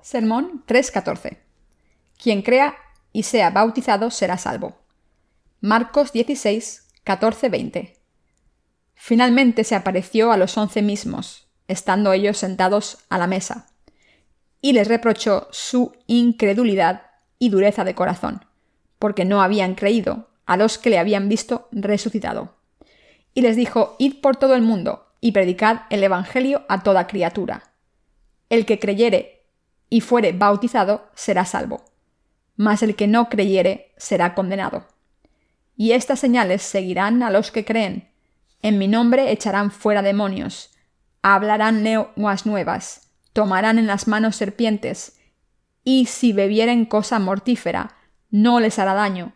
Sermón 3:14. Quien crea y sea bautizado será salvo. Marcos 16:14-20. Finalmente se apareció a los 11 mismos, estando ellos sentados a la mesa, y les reprochó su incredulidad y dureza de corazón, porque no habían creído a los que le habían visto resucitado. Y les dijo: Id por todo el mundo, y predicad el evangelio a toda criatura. El que creyere y fuere bautizado será salvo, mas el que no creyere será condenado. Y estas señales seguirán a los que creen: en mi nombre echarán fuera demonios, hablarán lenguas nuevas, tomarán en las manos serpientes, y si bebieren cosa mortífera, no les hará daño.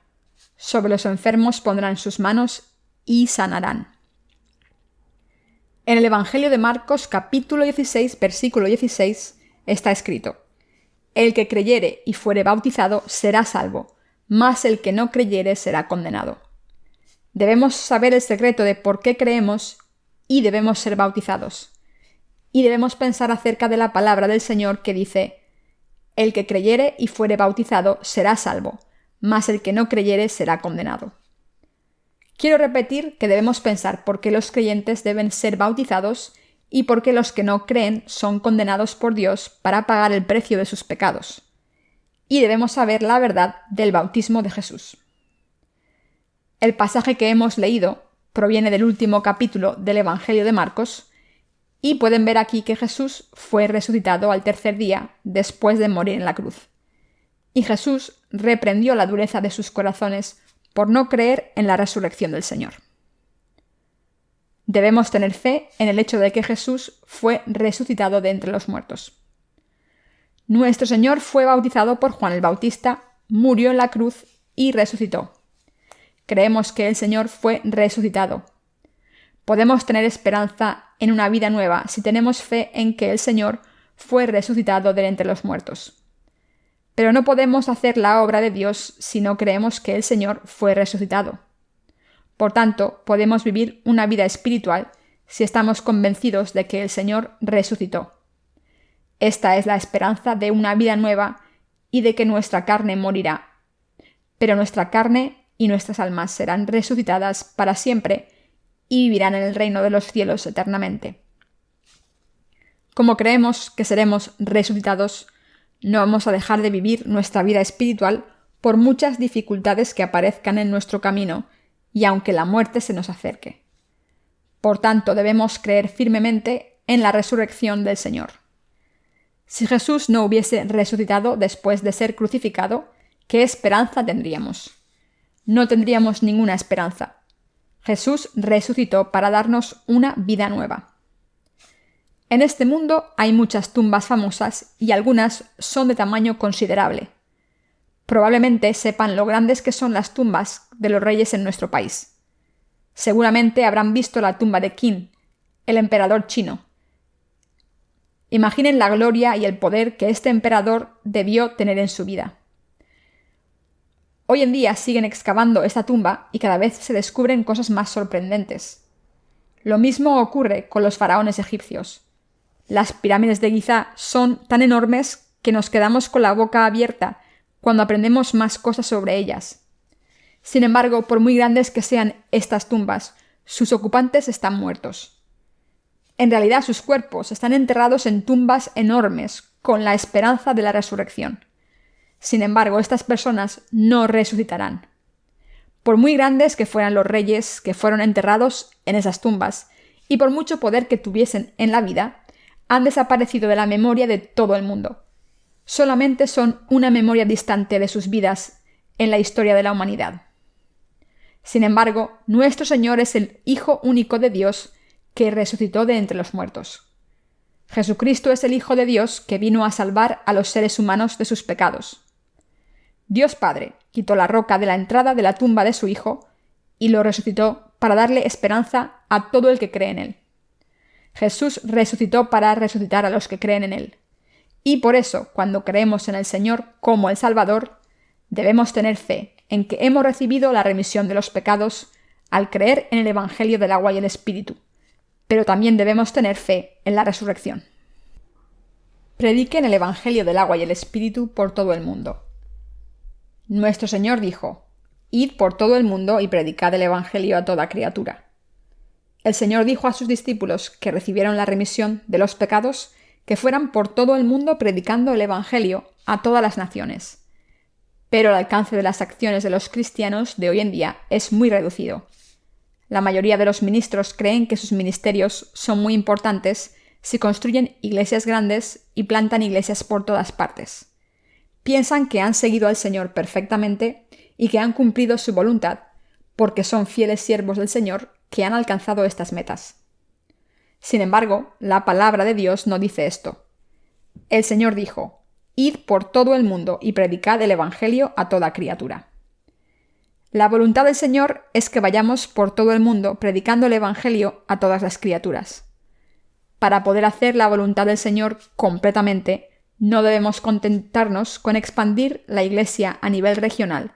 Sobre los enfermos pondrán sus manos y sanarán. En el Evangelio de Marcos, capítulo 16, versículo 16, está escrito: El que creyere y fuere bautizado será salvo, mas el que no creyere será condenado. Debemos saber el secreto de por qué creemos y debemos ser bautizados. Y debemos pensar acerca de la palabra del Señor que dice: El que creyere y fuere bautizado será salvo, mas el que no creyere será condenado. Quiero repetir que debemos pensar por qué los creyentes deben ser bautizados y por qué los que no creen son condenados por Dios para pagar el precio de sus pecados. Y debemos saber la verdad del bautismo de Jesús. El pasaje que hemos leído proviene del último capítulo del Evangelio de Marcos, y pueden ver aquí que Jesús fue resucitado al tercer día después de morir en la cruz. Y Jesús reprendió la dureza de sus corazones por no creer en la resurrección del Señor. Debemos tener fe en el hecho de que Jesús fue resucitado de entre los muertos. Nuestro Señor fue bautizado por Juan el Bautista, murió en la cruz y resucitó. Creemos que el Señor fue resucitado. Podemos tener esperanza en una vida nueva si tenemos fe en que el Señor fue resucitado de entre los muertos. Pero no podemos hacer la obra de Dios si no creemos que el Señor fue resucitado. Por tanto, podemos vivir una vida espiritual si estamos convencidos de que el Señor resucitó. Esta es la esperanza de una vida nueva y de que nuestra carne morirá. Pero nuestra carne y nuestras almas serán resucitadas para siempre y vivirán en el reino de los cielos eternamente. Como creemos que seremos resucitados, no vamos a dejar de vivir nuestra vida espiritual por muchas dificultades que aparezcan en nuestro camino y aunque la muerte se nos acerque. Por tanto, debemos creer firmemente en la resurrección del Señor. Si Jesús no hubiese resucitado después de ser crucificado, ¿qué esperanza tendríamos? No tendríamos ninguna esperanza. Jesús resucitó para darnos una vida nueva. En este mundo hay muchas tumbas famosas y algunas son de tamaño considerable. Probablemente sepan lo grandes que son las tumbas de los reyes en nuestro país. Seguramente habrán visto la tumba de Qin, el emperador chino. Imaginen la gloria y el poder que este emperador debió tener en su vida. Hoy en día siguen excavando esta tumba y cada vez se descubren cosas más sorprendentes. Lo mismo ocurre con los faraones egipcios. Las pirámides de Giza son tan enormes que nos quedamos con la boca abierta cuando aprendemos más cosas sobre ellas. Sin embargo, por muy grandes que sean estas tumbas, sus ocupantes están muertos. En realidad, sus cuerpos están enterrados en tumbas enormes con la esperanza de la resurrección. Sin embargo, estas personas no resucitarán. Por muy grandes que fueran los reyes que fueron enterrados en esas tumbas, y por mucho poder que tuviesen en la vida, han desaparecido de la memoria de todo el mundo. Solamente son una memoria distante de sus vidas en la historia de la humanidad. Sin embargo, nuestro Señor es el Hijo único de Dios que resucitó de entre los muertos. Jesucristo es el Hijo de Dios que vino a salvar a los seres humanos de sus pecados. Dios Padre quitó la roca de la entrada de la tumba de su Hijo y lo resucitó para darle esperanza a todo el que cree en él. Jesús resucitó para resucitar a los que creen en él. Y por eso, cuando creemos en el Señor como el Salvador, debemos tener fe en que hemos recibido la remisión de los pecados al creer en el Evangelio del agua y el Espíritu. Pero también debemos tener fe en la resurrección. Prediquen el Evangelio del agua y el Espíritu por todo el mundo. Nuestro Señor dijo: Id por todo el mundo y predicad el Evangelio a toda criatura. El Señor dijo a sus discípulos que recibieron la remisión de los pecados que fueran por todo el mundo predicando el Evangelio a todas las naciones. Pero el alcance de las acciones de los cristianos de hoy en día es muy reducido. La mayoría de los ministros creen que sus ministerios son muy importantes si construyen iglesias grandes y plantan iglesias por todas partes. Piensan que han seguido al Señor perfectamente y que han cumplido su voluntad porque son fieles siervos del Señor que han alcanzado estas metas. Sin embargo, la palabra de Dios no dice esto. El Señor dijo: Id por todo el mundo y predicad el Evangelio a toda criatura. La voluntad del Señor es que vayamos por todo el mundo predicando el Evangelio a todas las criaturas. Para poder hacer la voluntad del Señor completamente, no debemos contentarnos con expandir la Iglesia a nivel regional,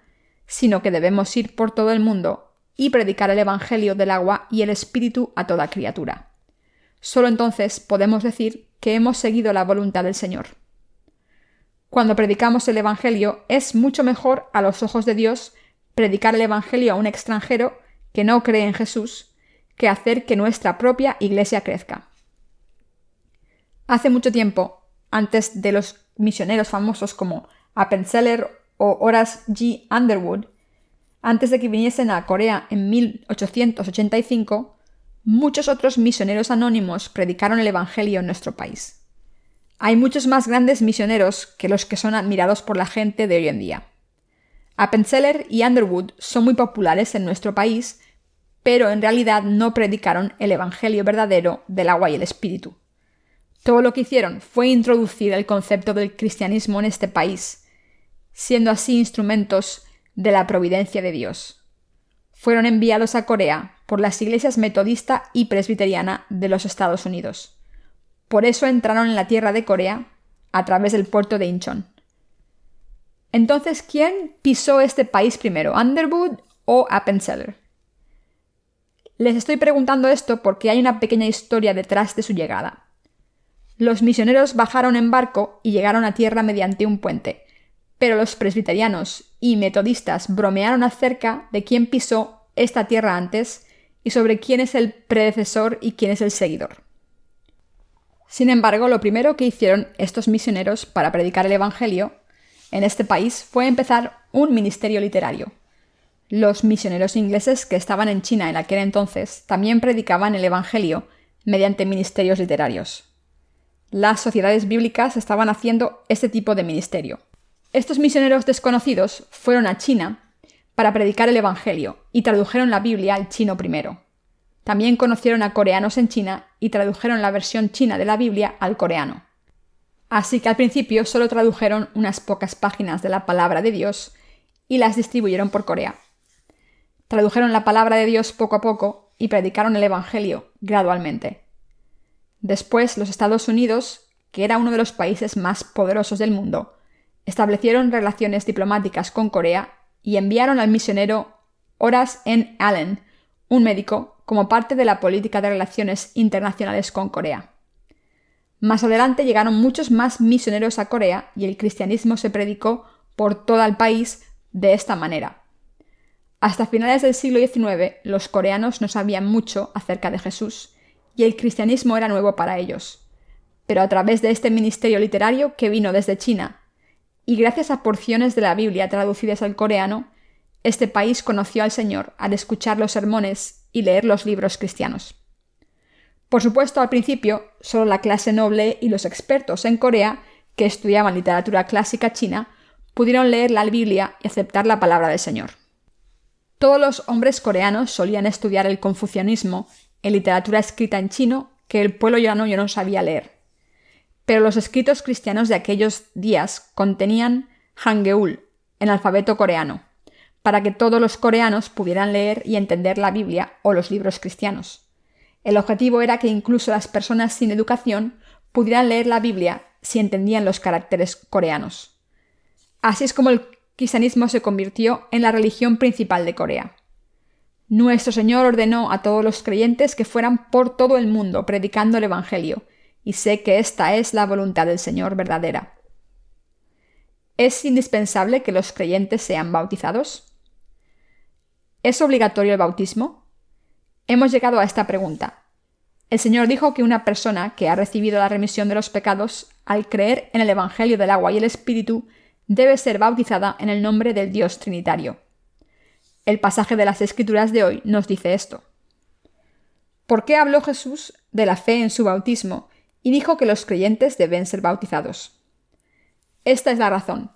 sino que debemos ir por todo el mundo y predicar el Evangelio del agua y el Espíritu a toda criatura. Solo entonces podemos decir que hemos seguido la voluntad del Señor. Cuando predicamos el Evangelio, es mucho mejor a los ojos de Dios predicar el Evangelio a un extranjero que no cree en Jesús que hacer que nuestra propia Iglesia crezca. Hace mucho tiempo, antes de los misioneros famosos como Appenzeller o Horace G. Underwood, antes de que viniesen a Corea en 1885, muchos otros misioneros anónimos predicaron el Evangelio en nuestro país. Hay muchos más grandes misioneros que los que son admirados por la gente de hoy en día. Appenzeller y Underwood son muy populares en nuestro país, pero en realidad no predicaron el Evangelio verdadero del agua y el Espíritu. Todo lo que hicieron fue introducir el concepto del cristianismo en este país, siendo así instrumentos de la providencia de Dios. Fueron enviados a Corea por las iglesias metodista y presbiteriana de los Estados Unidos. Por eso entraron en la tierra de Corea a través del puerto de Incheon. Entonces, ¿quién pisó este país primero, Underwood o Appenzeller? Les estoy preguntando esto porque hay una pequeña historia detrás de su llegada. Los misioneros bajaron en barco y llegaron a tierra mediante un puente, pero los presbiterianos y metodistas bromearon acerca de quién pisó esta tierra antes y sobre quién es el predecesor y quién es el seguidor. Sin embargo, lo primero que hicieron estos misioneros para predicar el Evangelio en este país fue empezar un ministerio literario. Los misioneros ingleses que estaban en China en aquel entonces también predicaban el Evangelio mediante ministerios literarios. Las sociedades bíblicas estaban haciendo este tipo de ministerio. Estos misioneros desconocidos fueron a China para predicar el Evangelio y tradujeron la Biblia al chino primero. También conocieron a coreanos en China y tradujeron la versión china de la Biblia al coreano. Así que al principio solo tradujeron unas pocas páginas de la palabra de Dios y las distribuyeron por Corea. Tradujeron la palabra de Dios poco a poco y predicaron el Evangelio gradualmente. Después, los Estados Unidos, que era uno de los países más poderosos del mundo, establecieron relaciones diplomáticas con Corea y enviaron al misionero Horace N. Allen, un médico, como parte de la política de relaciones internacionales con Corea. Más adelante llegaron muchos más misioneros a Corea y el cristianismo se predicó por todo el país de esta manera. Hasta finales del siglo XIX, los coreanos no sabían mucho acerca de Jesús y el cristianismo era nuevo para ellos. Pero a través de este ministerio literario que vino desde China, y gracias a porciones de la Biblia traducidas al coreano, este país conoció al Señor al escuchar los sermones y leer los libros cristianos. Por supuesto, al principio, solo la clase noble y los expertos en Corea, que estudiaban literatura clásica china, pudieron leer la Biblia y aceptar la palabra del Señor. Todos los hombres coreanos solían estudiar el confucianismo en literatura escrita en chino que el pueblo llano ya no sabía leer. Pero los escritos cristianos de aquellos días contenían Hangul, en alfabeto coreano, para que todos los coreanos pudieran leer y entender la Biblia o los libros cristianos. El objetivo era que incluso las personas sin educación pudieran leer la Biblia si entendían los caracteres coreanos. Así es como el cristianismo se convirtió en la religión principal de Corea. Nuestro Señor ordenó a todos los creyentes que fueran por todo el mundo predicando el Evangelio y sé que esta es la voluntad del Señor verdadera. ¿Es indispensable que los creyentes sean bautizados? ¿Es obligatorio el bautismo? Hemos llegado a esta pregunta. El Señor dijo que una persona que ha recibido la remisión de los pecados, al creer en el Evangelio del agua y el Espíritu, debe ser bautizada en el nombre del Dios Trinitario. El pasaje de las Escrituras de hoy nos dice esto. ¿Por qué habló Jesús de la fe en su bautismo y dijo que los creyentes deben ser bautizados? Esta es la razón.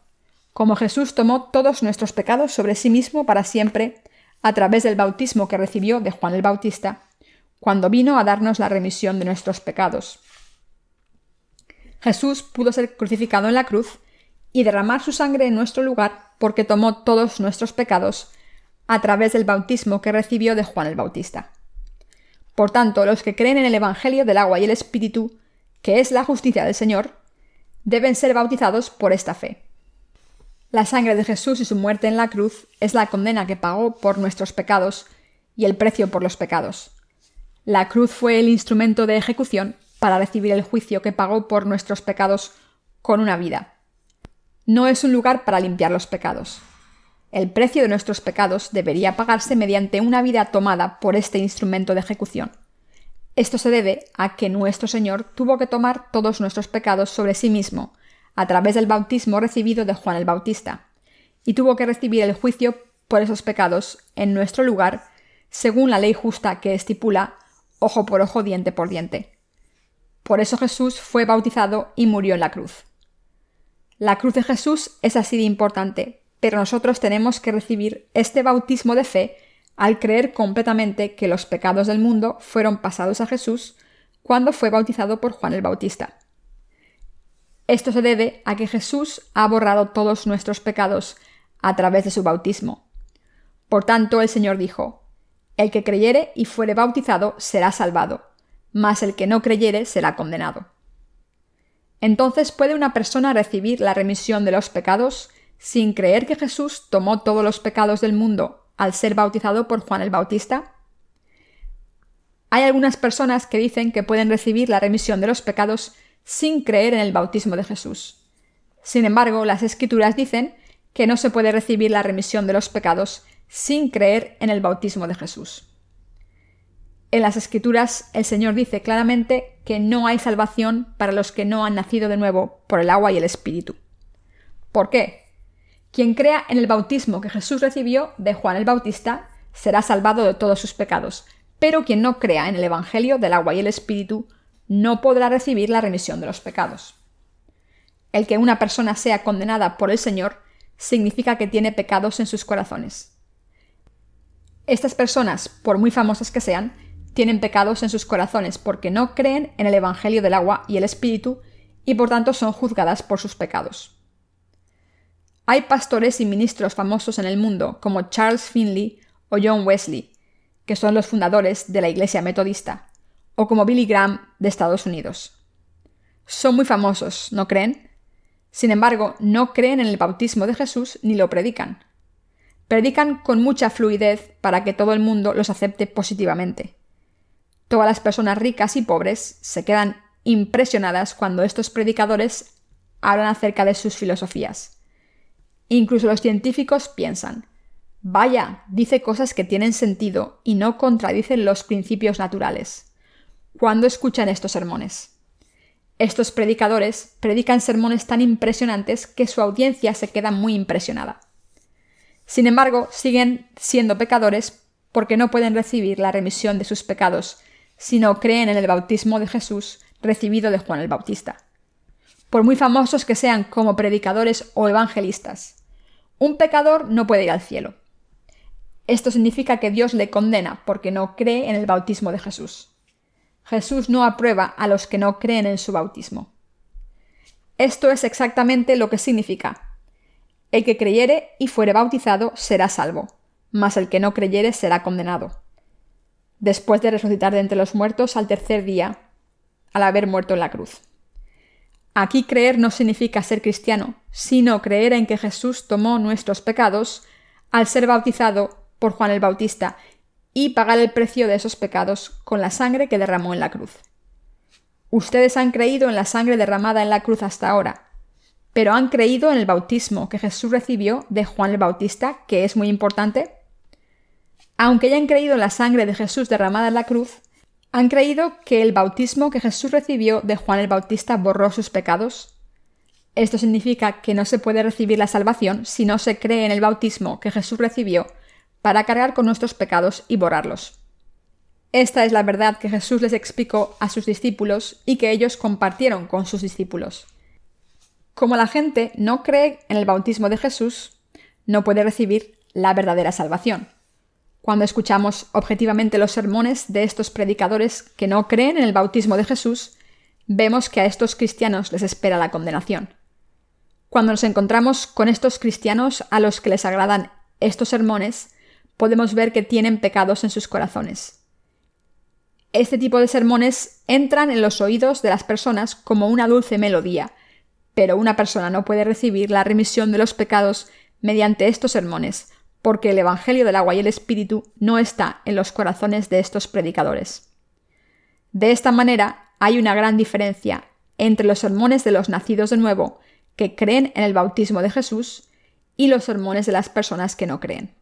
Como Jesús tomó todos nuestros pecados sobre sí mismo para siempre, a través del bautismo que recibió de Juan el Bautista, cuando vino a darnos la remisión de nuestros pecados. Jesús pudo ser crucificado en la cruz y derramar su sangre en nuestro lugar porque tomó todos nuestros pecados a través del bautismo que recibió de Juan el Bautista. Por tanto, los que creen en el Evangelio del agua y el Espíritu, que es la justicia del Señor, deben ser bautizados por esta fe. La sangre de Jesús y su muerte en la cruz es la condena que pagó por nuestros pecados y el precio por los pecados. La cruz fue el instrumento de ejecución para recibir el juicio que pagó por nuestros pecados con una vida. No es un lugar para limpiar los pecados. El precio de nuestros pecados debería pagarse mediante una vida tomada por este instrumento de ejecución. Esto se debe a que nuestro Señor tuvo que tomar todos nuestros pecados sobre sí mismo, a través del bautismo recibido de Juan el Bautista, y tuvo que recibir el juicio por esos pecados en nuestro lugar, según la ley justa que estipula ojo por ojo, diente por diente. Por eso Jesús fue bautizado y murió en la cruz. La cruz de Jesús es así de importante, pero nosotros tenemos que recibir este bautismo de fe al creer completamente que los pecados del mundo fueron pasados a Jesús cuando fue bautizado por Juan el Bautista. Esto se debe a que Jesús ha borrado todos nuestros pecados a través de su bautismo. Por tanto, el Señor dijo: el que creyere y fuere bautizado será salvado, mas el que no creyere será condenado. Entonces, ¿puede una persona recibir la remisión de los pecados sin creer que Jesús tomó todos los pecados del mundo al ser bautizado por Juan el Bautista? Hay algunas personas que dicen que pueden recibir la remisión de los pecados sin creer en el bautismo de Jesús. Sin embargo, las Escrituras dicen que no se puede recibir la remisión de los pecados sin creer en el bautismo de Jesús. En las Escrituras, el Señor dice claramente que no hay salvación para los que no han nacido de nuevo por el agua y el Espíritu. ¿Por qué? Quien crea en el bautismo que Jesús recibió de Juan el Bautista será salvado de todos sus pecados, pero quien no crea en el Evangelio del agua y el Espíritu no podrá recibir la remisión de los pecados. El que una persona sea condenada por el Señor significa que tiene pecados en sus corazones. Estas personas, por muy famosas que sean, tienen pecados en sus corazones porque no creen en el Evangelio del agua y el Espíritu y por tanto son juzgadas por sus pecados. Hay pastores y ministros famosos en el mundo como Charles Finley o John Wesley, que son los fundadores de la Iglesia Metodista, o como Billy Graham de Estados Unidos. Son muy famosos, ¿no creen? Sin embargo, no creen en el bautismo de Jesús ni lo predican. Predican con mucha fluidez para que todo el mundo los acepte positivamente. Todas las personas ricas y pobres se quedan impresionadas cuando estos predicadores hablan acerca de sus filosofías. Incluso los científicos piensan: vaya, dice cosas que tienen sentido y no contradicen los principios naturales. ¿Cuándo escuchan estos sermones? Estos predicadores predican sermones tan impresionantes que su audiencia se queda muy impresionada. Sin embargo, siguen siendo pecadores porque no pueden recibir la remisión de sus pecados si no creen en el bautismo de Jesús recibido de Juan el Bautista. Por muy famosos que sean como predicadores o evangelistas, un pecador no puede ir al cielo. Esto significa que Dios le condena porque no cree en el bautismo de Jesús. Jesús no aprueba a los que no creen en su bautismo. Esto es exactamente lo que significa: el que creyere y fuere bautizado será salvo, mas el que no creyere será condenado, después de resucitar de entre los muertos al tercer día, al haber muerto en la cruz. Aquí creer no significa ser cristiano, sino creer en que Jesús tomó nuestros pecados al ser bautizado por Juan el Bautista y pagar el precio de esos pecados con la sangre que derramó en la cruz. Ustedes han creído en la sangre derramada en la cruz hasta ahora, pero han creído en el bautismo que Jesús recibió de Juan el Bautista, que es muy importante. Aunque hayan creído en la sangre de Jesús derramada en la cruz, ¿han creído que el bautismo que Jesús recibió de Juan el Bautista borró sus pecados? Esto significa que no se puede recibir la salvación si no se cree en el bautismo que Jesús recibió para cargar con nuestros pecados y borrarlos. Esta es la verdad que Jesús les explicó a sus discípulos y que ellos compartieron con sus discípulos. Como la gente no cree en el bautismo de Jesús, no puede recibir la verdadera salvación. Cuando escuchamos objetivamente los sermones de estos predicadores que no creen en el bautismo de Jesús, vemos que a estos cristianos les espera la condenación. Cuando nos encontramos con estos cristianos a los que les agradan estos sermones, podemos ver que tienen pecados en sus corazones. Este tipo de sermones entran en los oídos de las personas como una dulce melodía, pero una persona no puede recibir la remisión de los pecados mediante estos sermones, porque el Evangelio del agua y el Espíritu no está en los corazones de estos predicadores. De esta manera, hay una gran diferencia entre los sermones de los nacidos de nuevo, que creen en el bautismo de Jesús, y los sermones de las personas que no creen.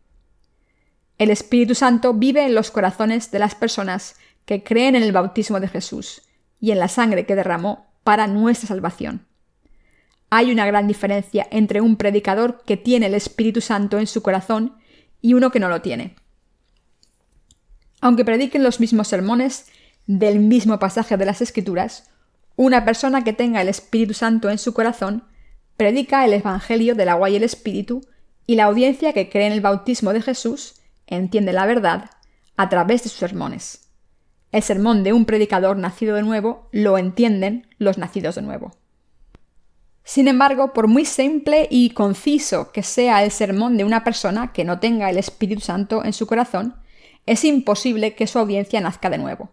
El Espíritu Santo vive en los corazones de las personas que creen en el bautismo de Jesús y en la sangre que derramó para nuestra salvación. Hay una gran diferencia entre un predicador que tiene el Espíritu Santo en su corazón y uno que no lo tiene. Aunque prediquen los mismos sermones del mismo pasaje de las Escrituras, una persona que tenga el Espíritu Santo en su corazón predica el Evangelio del agua y el Espíritu, y la audiencia que cree en el bautismo de Jesús entiende la verdad a través de sus sermones. El sermón de un predicador nacido de nuevo lo entienden los nacidos de nuevo. Sin embargo, por muy simple y conciso que sea el sermón de una persona que no tenga el Espíritu Santo en su corazón, es imposible que su audiencia nazca de nuevo.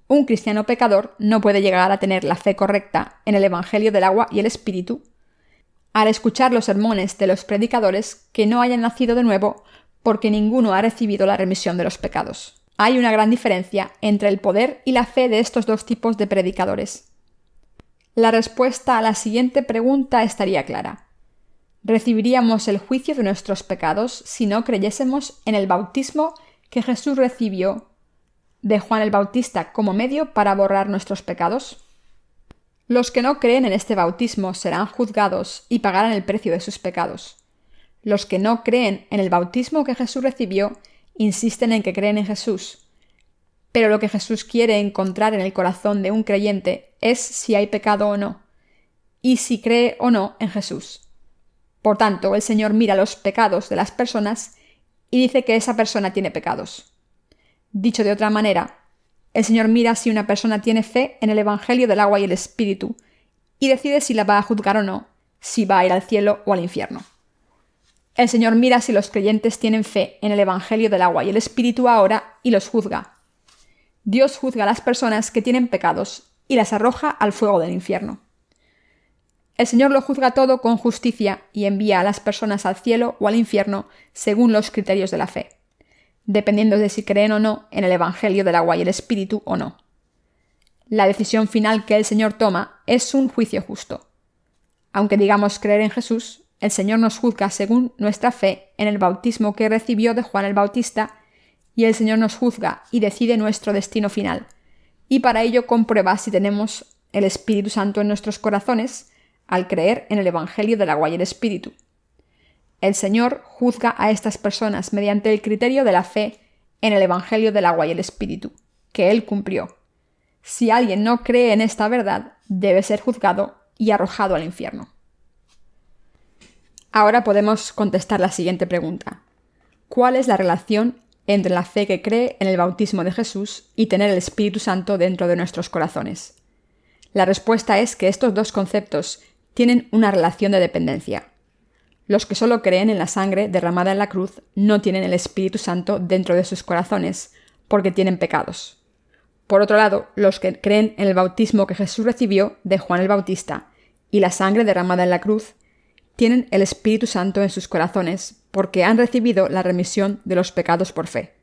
Un cristiano pecador no puede llegar a tener la fe correcta en el Evangelio del agua y el Espíritu al escuchar los sermones de los predicadores que no hayan nacido de nuevo, porque ninguno ha recibido la remisión de los pecados. Hay una gran diferencia entre el poder y la fe de estos dos tipos de predicadores. La respuesta a la siguiente pregunta estaría clara. ¿Recibiríamos el juicio de nuestros pecados si no creyésemos en el bautismo que Jesús recibió de Juan el Bautista como medio para borrar nuestros pecados? Los que no creen en este bautismo serán juzgados y pagarán el precio de sus pecados. Los que no creen en el bautismo que Jesús recibió insisten en que creen en Jesús, pero lo que Jesús quiere encontrar en el corazón de un creyente es si hay pecado o no, y si cree o no en Jesús. Por tanto, el Señor mira los pecados de las personas y dice que esa persona tiene pecados. Dicho de otra manera, el Señor mira si una persona tiene fe en el Evangelio del agua y el Espíritu y decide si la va a juzgar o no, si va a ir al cielo o al infierno. El Señor mira si los creyentes tienen fe en el Evangelio del agua y el Espíritu ahora y los juzga. Dios juzga a las personas que tienen pecados y las arroja al fuego del infierno. El Señor lo juzga todo con justicia y envía a las personas al cielo o al infierno según los criterios de la fe, dependiendo de si creen o no en el Evangelio del agua y el Espíritu o no. La decisión final que el Señor toma es un juicio justo. Aunque digamos creer en Jesús, el Señor nos juzga según nuestra fe en el bautismo que recibió de Juan el Bautista, y el Señor nos juzga y decide nuestro destino final, y para ello comprueba si tenemos el Espíritu Santo en nuestros corazones al creer en el Evangelio del agua y el Espíritu. El Señor juzga a estas personas mediante el criterio de la fe en el Evangelio del agua y el Espíritu, que Él cumplió. Si alguien no cree en esta verdad, debe ser juzgado y arrojado al infierno. Ahora podemos contestar la siguiente pregunta. ¿Cuál es la relación entre la fe que cree en el bautismo de Jesús y tener el Espíritu Santo dentro de nuestros corazones? La respuesta es que estos dos conceptos tienen una relación de dependencia. Los que solo creen en la sangre derramada en la cruz no tienen el Espíritu Santo dentro de sus corazones, porque tienen pecados. Por otro lado, los que creen en el bautismo que Jesús recibió de Juan el Bautista y la sangre derramada en la cruz, tienen el Espíritu Santo en sus corazones, porque han recibido la remisión de los pecados por fe.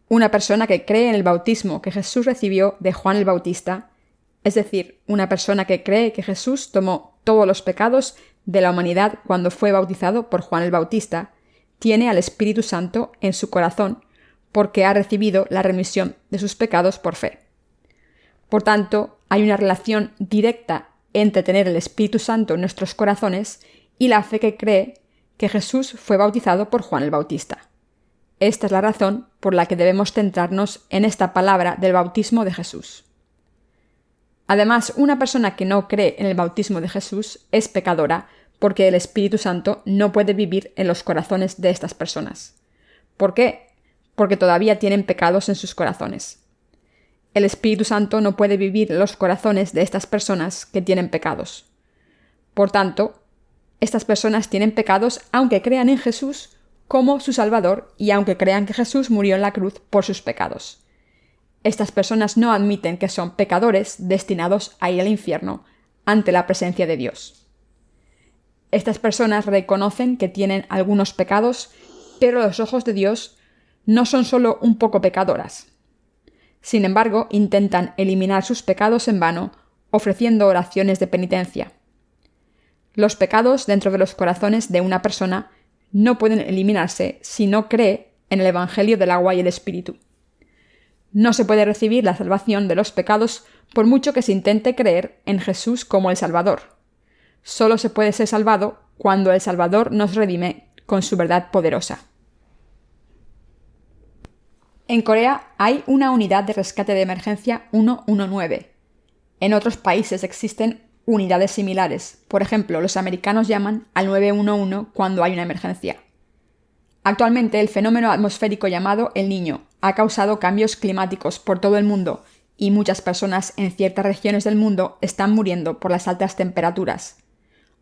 Una persona que cree en el bautismo que Jesús recibió de Juan el Bautista es decir, una persona que cree que Jesús tomó todos los pecados de la humanidad cuando fue bautizado por Juan el Bautista, tiene al Espíritu Santo en su corazón porque ha recibido la remisión de sus pecados por fe. Por tanto, hay una relación directa entre tener el Espíritu Santo en nuestros corazones y la fe que cree que Jesús fue bautizado por Juan el Bautista. Esta es la razón por la que debemos centrarnos en esta palabra del bautismo de Jesús. Además, una persona que no cree en el bautismo de Jesús es pecadora porque el Espíritu Santo no puede vivir en los corazones de estas personas. ¿Por qué? Porque todavía tienen pecados en sus corazones. El Espíritu Santo no puede vivir en los corazones de estas personas que tienen pecados. Por tanto, estas personas tienen pecados aunque crean en Jesús como su Salvador y aunque crean que Jesús murió en la cruz por sus pecados. Estas personas no admiten que son pecadores destinados a ir al infierno ante la presencia de Dios. Estas personas reconocen que tienen algunos pecados, pero a los ojos de Dios no son solo un poco pecadoras. Sin embargo, intentan eliminar sus pecados en vano, ofreciendo oraciones de penitencia. Los pecados dentro de los corazones de una persona no pueden eliminarse si no cree en el Evangelio del agua y el Espíritu. No se puede recibir la salvación de los pecados por mucho que se intente creer en Jesús como el Salvador. Solo se puede ser salvado cuando el Salvador nos redime con su verdad poderosa. En Corea hay una unidad de rescate de emergencia 119. En otros países existen unidades similares. Por ejemplo, los americanos llaman al 911 cuando hay una emergencia. Actualmente, el fenómeno atmosférico llamado El Niño ha causado cambios climáticos por todo el mundo y muchas personas en ciertas regiones del mundo están muriendo por las altas temperaturas.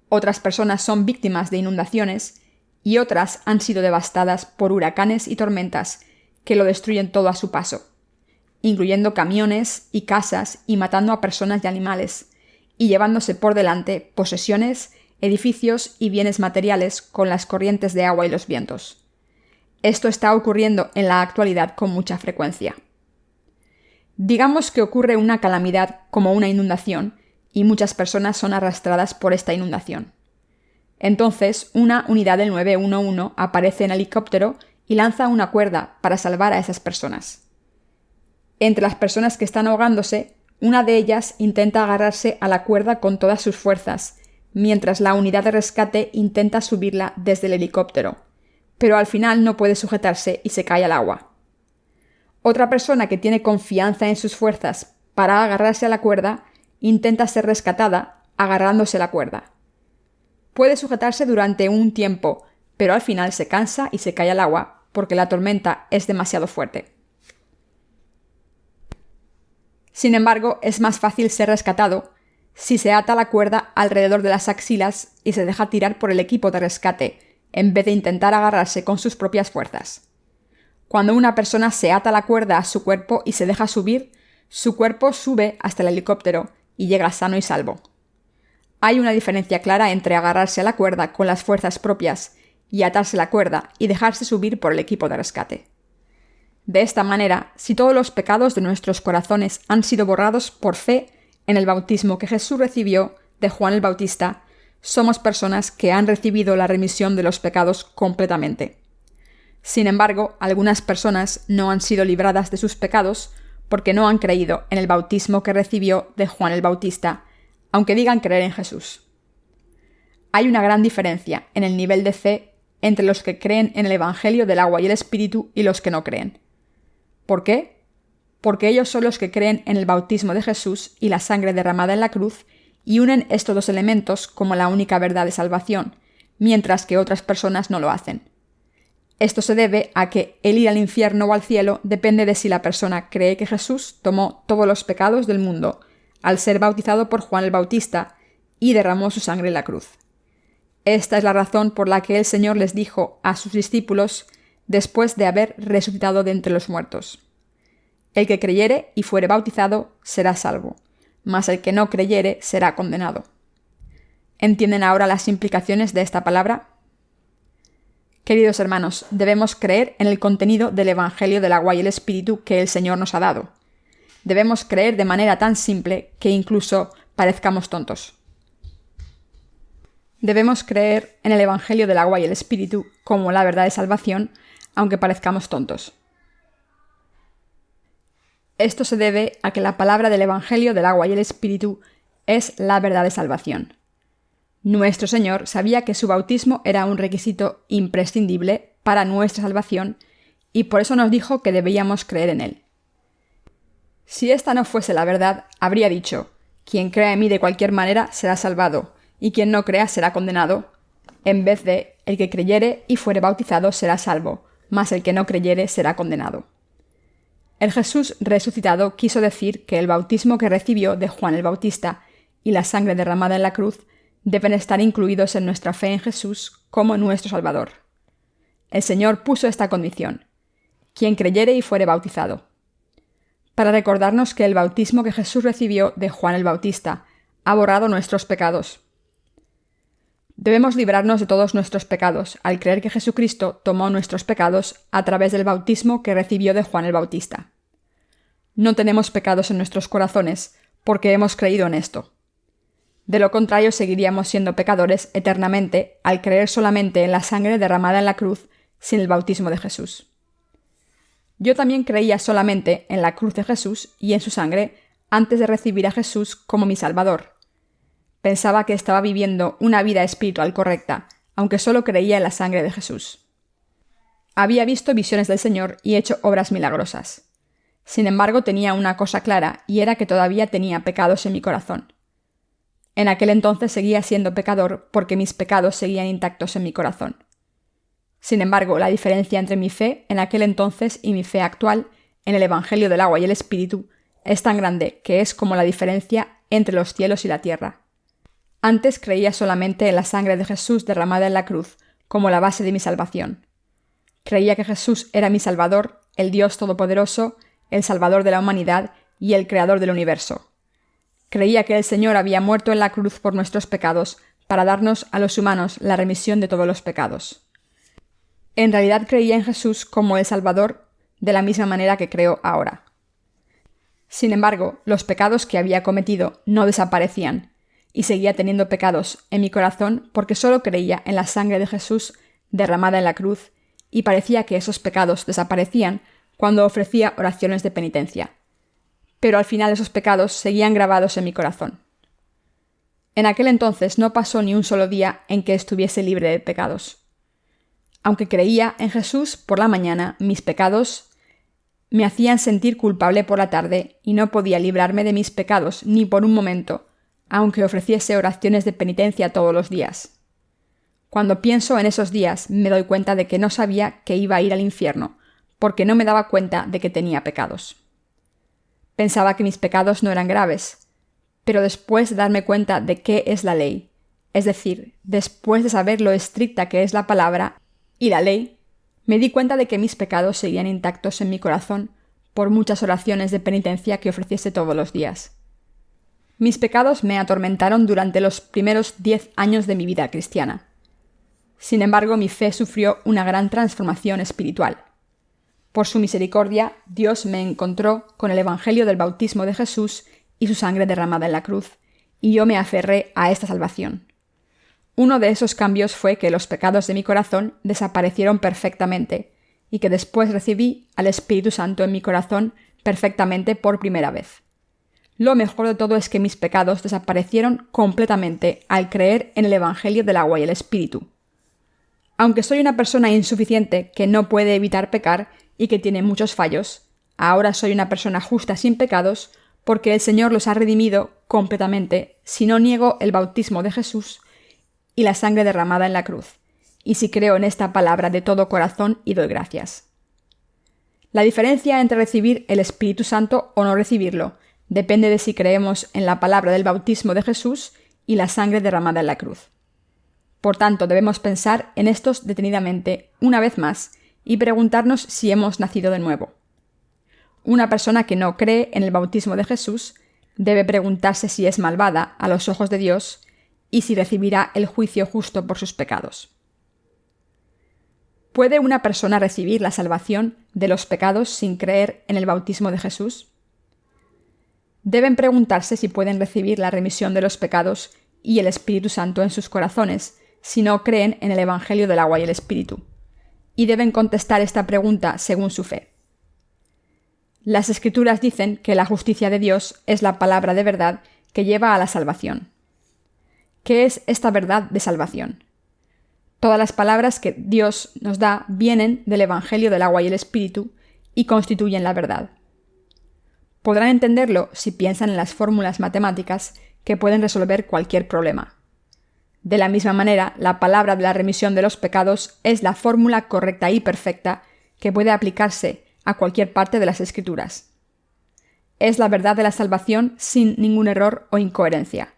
Otras personas son víctimas de inundaciones y otras han sido devastadas por huracanes y tormentas que lo destruyen todo a su paso, incluyendo camiones y casas y matando a personas y animales, y llevándose por delante posesiones, edificios y bienes materiales con las corrientes de agua y los vientos. Esto está ocurriendo en la actualidad con mucha frecuencia. Digamos que ocurre una calamidad como una inundación y muchas personas son arrastradas por esta inundación. Entonces, una unidad del 911 aparece en helicóptero y lanza una cuerda para salvar a esas personas. Entre las personas que están ahogándose, una de ellas intenta agarrarse a la cuerda con todas sus fuerzas, mientras la unidad de rescate intenta subirla desde el helicóptero, pero al final no puede sujetarse y se cae al agua. Otra persona que tiene confianza en sus fuerzas para agarrarse a la cuerda intenta ser rescatada agarrándose la cuerda. Puede sujetarse durante un tiempo, pero al final se cansa y se cae al agua porque la tormenta es demasiado fuerte. Sin embargo, es más fácil ser rescatado si se ata la cuerda alrededor de las axilas y se deja tirar por el equipo de rescate, en vez de intentar agarrarse con sus propias fuerzas. Cuando una persona se ata la cuerda a su cuerpo y se deja subir, su cuerpo sube hasta el helicóptero y llega sano y salvo. Hay una diferencia clara entre agarrarse a la cuerda con las fuerzas propias y atarse la cuerda y dejarse subir por el equipo de rescate. De esta manera, si todos los pecados de nuestros corazones han sido borrados por fe en el bautismo que Jesús recibió de Juan el Bautista, somos personas que han recibido la remisión de los pecados completamente. Sin embargo, algunas personas no han sido libradas de sus pecados porque no han creído en el bautismo que recibió de Juan el Bautista, aunque digan creer en Jesús. Hay una gran diferencia en el nivel de fe entre los que creen en el Evangelio del agua y el Espíritu y los que no creen. ¿Por qué? Porque ellos son los que creen en el bautismo de Jesús y la sangre derramada en la cruz y unen estos dos elementos como la única verdad de salvación, mientras que otras personas no lo hacen. Esto se debe a que el ir al infierno o al cielo depende de si la persona cree que Jesús tomó todos los pecados del mundo al ser bautizado por Juan el Bautista y derramó su sangre en la cruz. Esta es la razón por la que el Señor les dijo a sus discípulos después de haber resucitado de entre los muertos: el que creyere y fuere bautizado será salvo, mas el que no creyere será condenado. ¿Entienden ahora las implicaciones de esta palabra? Queridos hermanos, debemos creer en el contenido del Evangelio del agua y el Espíritu que el Señor nos ha dado. debemos creer de manera tan simple que incluso parezcamos tontos. Debemos creer en el Evangelio del agua y el Espíritu como la verdad de salvación, aunque parezcamos tontos. Esto se debe a que la palabra del Evangelio del agua y el Espíritu es la verdad de salvación. Nuestro Señor sabía que su bautismo era un requisito imprescindible para nuestra salvación y por eso nos dijo que debíamos creer en Él. Si esta no fuese la verdad, habría dicho: quien crea en mí de cualquier manera será salvado, y quien no crea será condenado, en vez de: el que creyere y fuere bautizado será salvo, mas el que no creyere será condenado. El Jesús resucitado quiso decir que el bautismo que recibió de Juan el Bautista y la sangre derramada en la cruz deben estar incluidos en nuestra fe en Jesús como nuestro Salvador. El Señor puso esta condición: quien creyere y fuere bautizado, para recordarnos que el bautismo que Jesús recibió de Juan el Bautista ha borrado nuestros pecados. Debemos librarnos de todos nuestros pecados al creer que Jesucristo tomó nuestros pecados a través del bautismo que recibió de Juan el Bautista. No tenemos pecados en nuestros corazones porque hemos creído en esto. De lo contrario, seguiríamos siendo pecadores eternamente al creer solamente en la sangre derramada en la cruz sin el bautismo de Jesús. Yo también creía solamente en la cruz de Jesús y en su sangre antes de recibir a Jesús como mi Salvador. Pensaba que estaba viviendo una vida espiritual correcta, aunque solo creía en la sangre de Jesús. Había visto visiones del Señor y hecho obras milagrosas. Sin embargo, tenía una cosa clara, y era que todavía tenía pecados en mi corazón. En aquel entonces seguía siendo pecador porque mis pecados seguían intactos en mi corazón. Sin embargo, la diferencia entre mi fe en aquel entonces y mi fe actual, en el Evangelio del agua y el Espíritu, es tan grande que es como la diferencia entre los cielos y la tierra. Antes creía solamente en la sangre de Jesús derramada en la cruz, como la base de mi salvación. Creía que Jesús era mi Salvador, el Dios Todopoderoso, el Salvador de la humanidad y el Creador del universo. Creía que el Señor había muerto en la cruz por nuestros pecados para darnos a los humanos la remisión de todos los pecados. En realidad creía en Jesús como el Salvador de la misma manera que creo ahora. Sin embargo, los pecados que había cometido no desaparecían, y seguía teniendo pecados en mi corazón porque solo creía en la sangre de Jesús derramada en la cruz, y parecía que esos pecados desaparecían cuando ofrecía oraciones de penitencia. Pero al final esos pecados seguían grabados en mi corazón. En aquel entonces no pasó ni un solo día en que estuviese libre de pecados. Aunque creía en Jesús por la mañana, mis pecados me hacían sentir culpable por la tarde y no podía librarme de mis pecados ni por un momento, aunque ofreciese oraciones de penitencia todos los días. Cuando pienso en esos días, me doy cuenta de que no sabía que iba a ir al infierno, porque no me daba cuenta de que tenía pecados. Pensaba que mis pecados no eran graves, pero después de darme cuenta de qué es la ley, es decir, después de saber lo estricta que es la palabra y la ley, me di cuenta de que mis pecados seguían intactos en mi corazón por muchas oraciones de penitencia que ofreciese todos los días. Mis pecados me atormentaron durante los primeros 10 años de mi vida cristiana. Sin embargo, mi fe sufrió una gran transformación espiritual. Por su misericordia, Dios me encontró con el Evangelio del bautismo de Jesús y su sangre derramada en la cruz, y yo me aferré a esta salvación. Uno de esos cambios fue que los pecados de mi corazón desaparecieron perfectamente, y que después recibí al Espíritu Santo en mi corazón perfectamente por primera vez. Lo mejor de todo es que mis pecados desaparecieron completamente al creer en el Evangelio del agua y el Espíritu. Aunque soy una persona insuficiente que no puede evitar pecar y que tiene muchos fallos, ahora soy una persona justa sin pecados porque el Señor los ha redimido completamente si no niego el bautismo de Jesús y la sangre derramada en la cruz, y si creo en esta palabra de todo corazón y doy gracias. La diferencia entre recibir el Espíritu Santo o no recibirlo depende de si creemos en la palabra del bautismo de Jesús y la sangre derramada en la cruz. Por tanto, debemos pensar en estos detenidamente una vez más y preguntarnos si hemos nacido de nuevo. Una persona que no cree en el bautismo de Jesús debe preguntarse si es malvada a los ojos de Dios y si recibirá el juicio justo por sus pecados. ¿Puede una persona recibir la salvación de los pecados sin creer en el bautismo de Jesús? deben preguntarse si pueden recibir la remisión de los pecados y el Espíritu Santo en sus corazones si no creen en el Evangelio del agua y el Espíritu, y deben contestar esta pregunta según su fe. Las Escrituras dicen que la justicia de Dios es la palabra de verdad que lleva a la salvación. ¿Qué es esta verdad de salvación? Todas las palabras que Dios nos da vienen del Evangelio del agua y el Espíritu y constituyen la verdad. Podrán entenderlo si piensan en las fórmulas matemáticas que pueden resolver cualquier problema. De la misma manera, la palabra de la remisión de los pecados es la fórmula correcta y perfecta que puede aplicarse a cualquier parte de las Escrituras. Es la verdad de la salvación sin ningún error o incoherencia.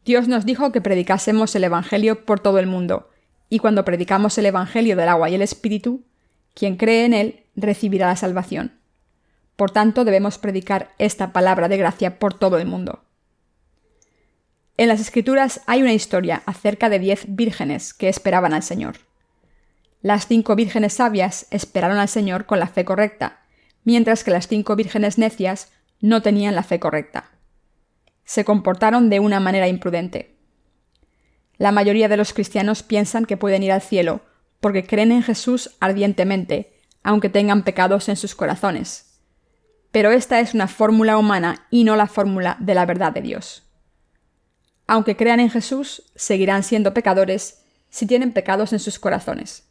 Dios nos dijo que predicásemos el Evangelio por todo el mundo, y cuando predicamos el Evangelio del agua y el Espíritu, quien cree en él recibirá la salvación. Por tanto, debemos predicar esta palabra de gracia por todo el mundo. En las Escrituras hay una historia acerca de 10 vírgenes que esperaban al Señor. Las 5 vírgenes sabias esperaron al Señor con la fe correcta, mientras que las 5 vírgenes necias no tenían la fe correcta. Se comportaron de una manera imprudente. La mayoría de los cristianos piensan que pueden ir al cielo porque creen en Jesús ardientemente, aunque tengan pecados en sus corazones. Pero esta es una fórmula humana y no la fórmula de la verdad de Dios. Aunque crean en Jesús, seguirán siendo pecadores si tienen pecados en sus corazones.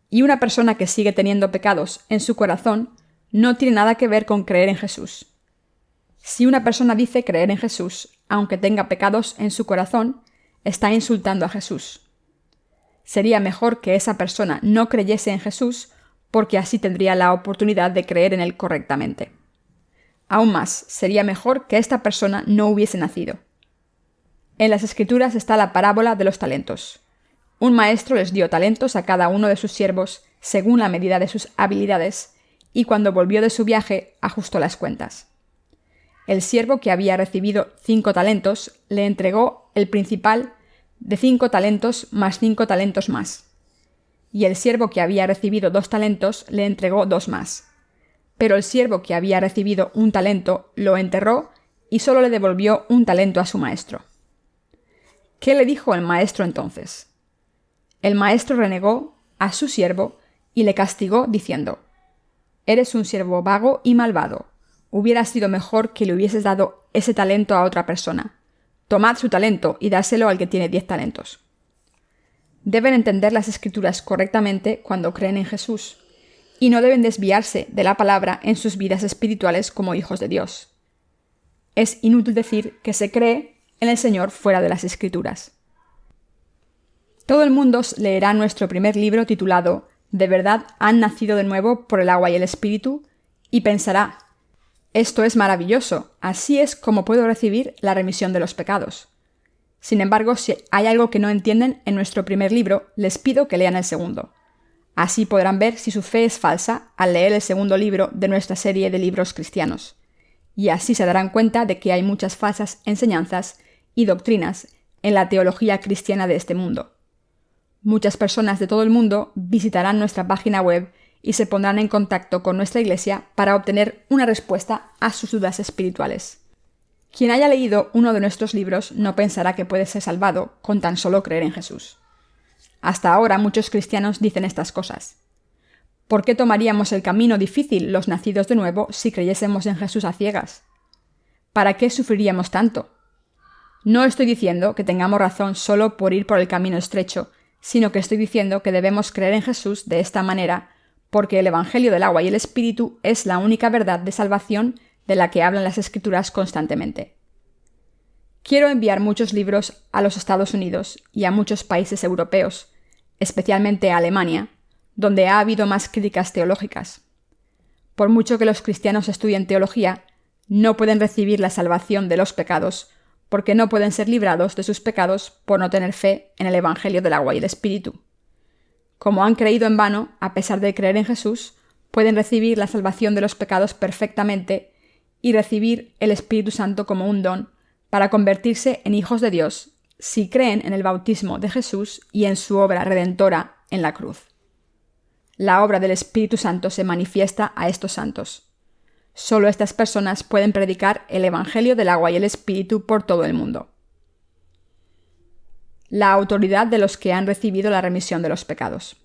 Y una persona que sigue teniendo pecados en su corazón no tiene nada que ver con creer en Jesús. Si una persona dice creer en Jesús, aunque tenga pecados en su corazón, está insultando a Jesús. Sería mejor que esa persona no creyese en Jesús, porque así tendría la oportunidad de creer en él correctamente. Aún más, sería mejor que esta persona no hubiese nacido. En las Escrituras está la parábola de los talentos. Un maestro les dio talentos a cada uno de sus siervos según la medida de sus habilidades, y cuando volvió de su viaje ajustó las cuentas. El siervo que había recibido 5 talentos le entregó el principal de 5 talentos más 5 talentos más. Y el siervo que había recibido 2 talentos le entregó 2 más. Pero el siervo que había recibido 1 talento lo enterró y solo le devolvió 1 talento a su maestro. ¿Qué le dijo el maestro entonces? El maestro renegó a su siervo y le castigó diciendo: «Eres un siervo vago y malvado. Hubiera sido mejor que le hubieses dado ese talento a otra persona. Tomad su talento y dáselo al que tiene 10 talentos». Deben entender las Escrituras correctamente cuando creen en Jesús, y no deben desviarse de la palabra en sus vidas espirituales como hijos de Dios. Es inútil decir que se cree en el Señor fuera de las Escrituras. Todo el mundo leerá nuestro primer libro titulado «¿De verdad han nacido de nuevo por el agua y el Espíritu?» y pensará: «Esto es maravilloso, así es como puedo recibir la remisión de los pecados». Sin embargo, si hay algo que no entienden en nuestro primer libro, les pido que lean el segundo. Así podrán ver si su fe es falsa al leer el segundo libro de nuestra serie de libros cristianos. Y así se darán cuenta de que hay muchas falsas enseñanzas y doctrinas en la teología cristiana de este mundo. Muchas personas de todo el mundo visitarán nuestra página web y se pondrán en contacto con nuestra iglesia para obtener una respuesta a sus dudas espirituales. Quien haya leído uno de nuestros libros no pensará que puede ser salvado con tan solo creer en Jesús. Hasta ahora muchos cristianos dicen estas cosas. ¿Por qué tomaríamos el camino difícil los nacidos de nuevo si creyésemos en Jesús a ciegas? ¿Para qué sufriríamos tanto? No estoy diciendo que tengamos razón solo por ir por el camino estrecho, sino que estoy diciendo que debemos creer en Jesús de esta manera, porque el Evangelio del agua y el Espíritu es la única verdad de salvación de la que hablan las Escrituras constantemente. Quiero enviar muchos libros a los Estados Unidos y a muchos países europeos, especialmente a Alemania, donde ha habido más críticas teológicas. Por mucho que los cristianos estudien teología, no pueden recibir la salvación de los pecados, porque no pueden ser librados de sus pecados por no tener fe en el Evangelio del agua y el Espíritu. Como han creído en vano, a pesar de creer en Jesús, pueden recibir la salvación de los pecados perfectamente y recibir el Espíritu Santo como un don para convertirse en hijos de Dios si creen en el bautismo de Jesús y en su obra redentora en la cruz. La obra del Espíritu Santo se manifiesta a estos santos. Solo estas personas pueden predicar el Evangelio del agua y el Espíritu por todo el mundo. La autoridad de los que han recibido la remisión de los pecados.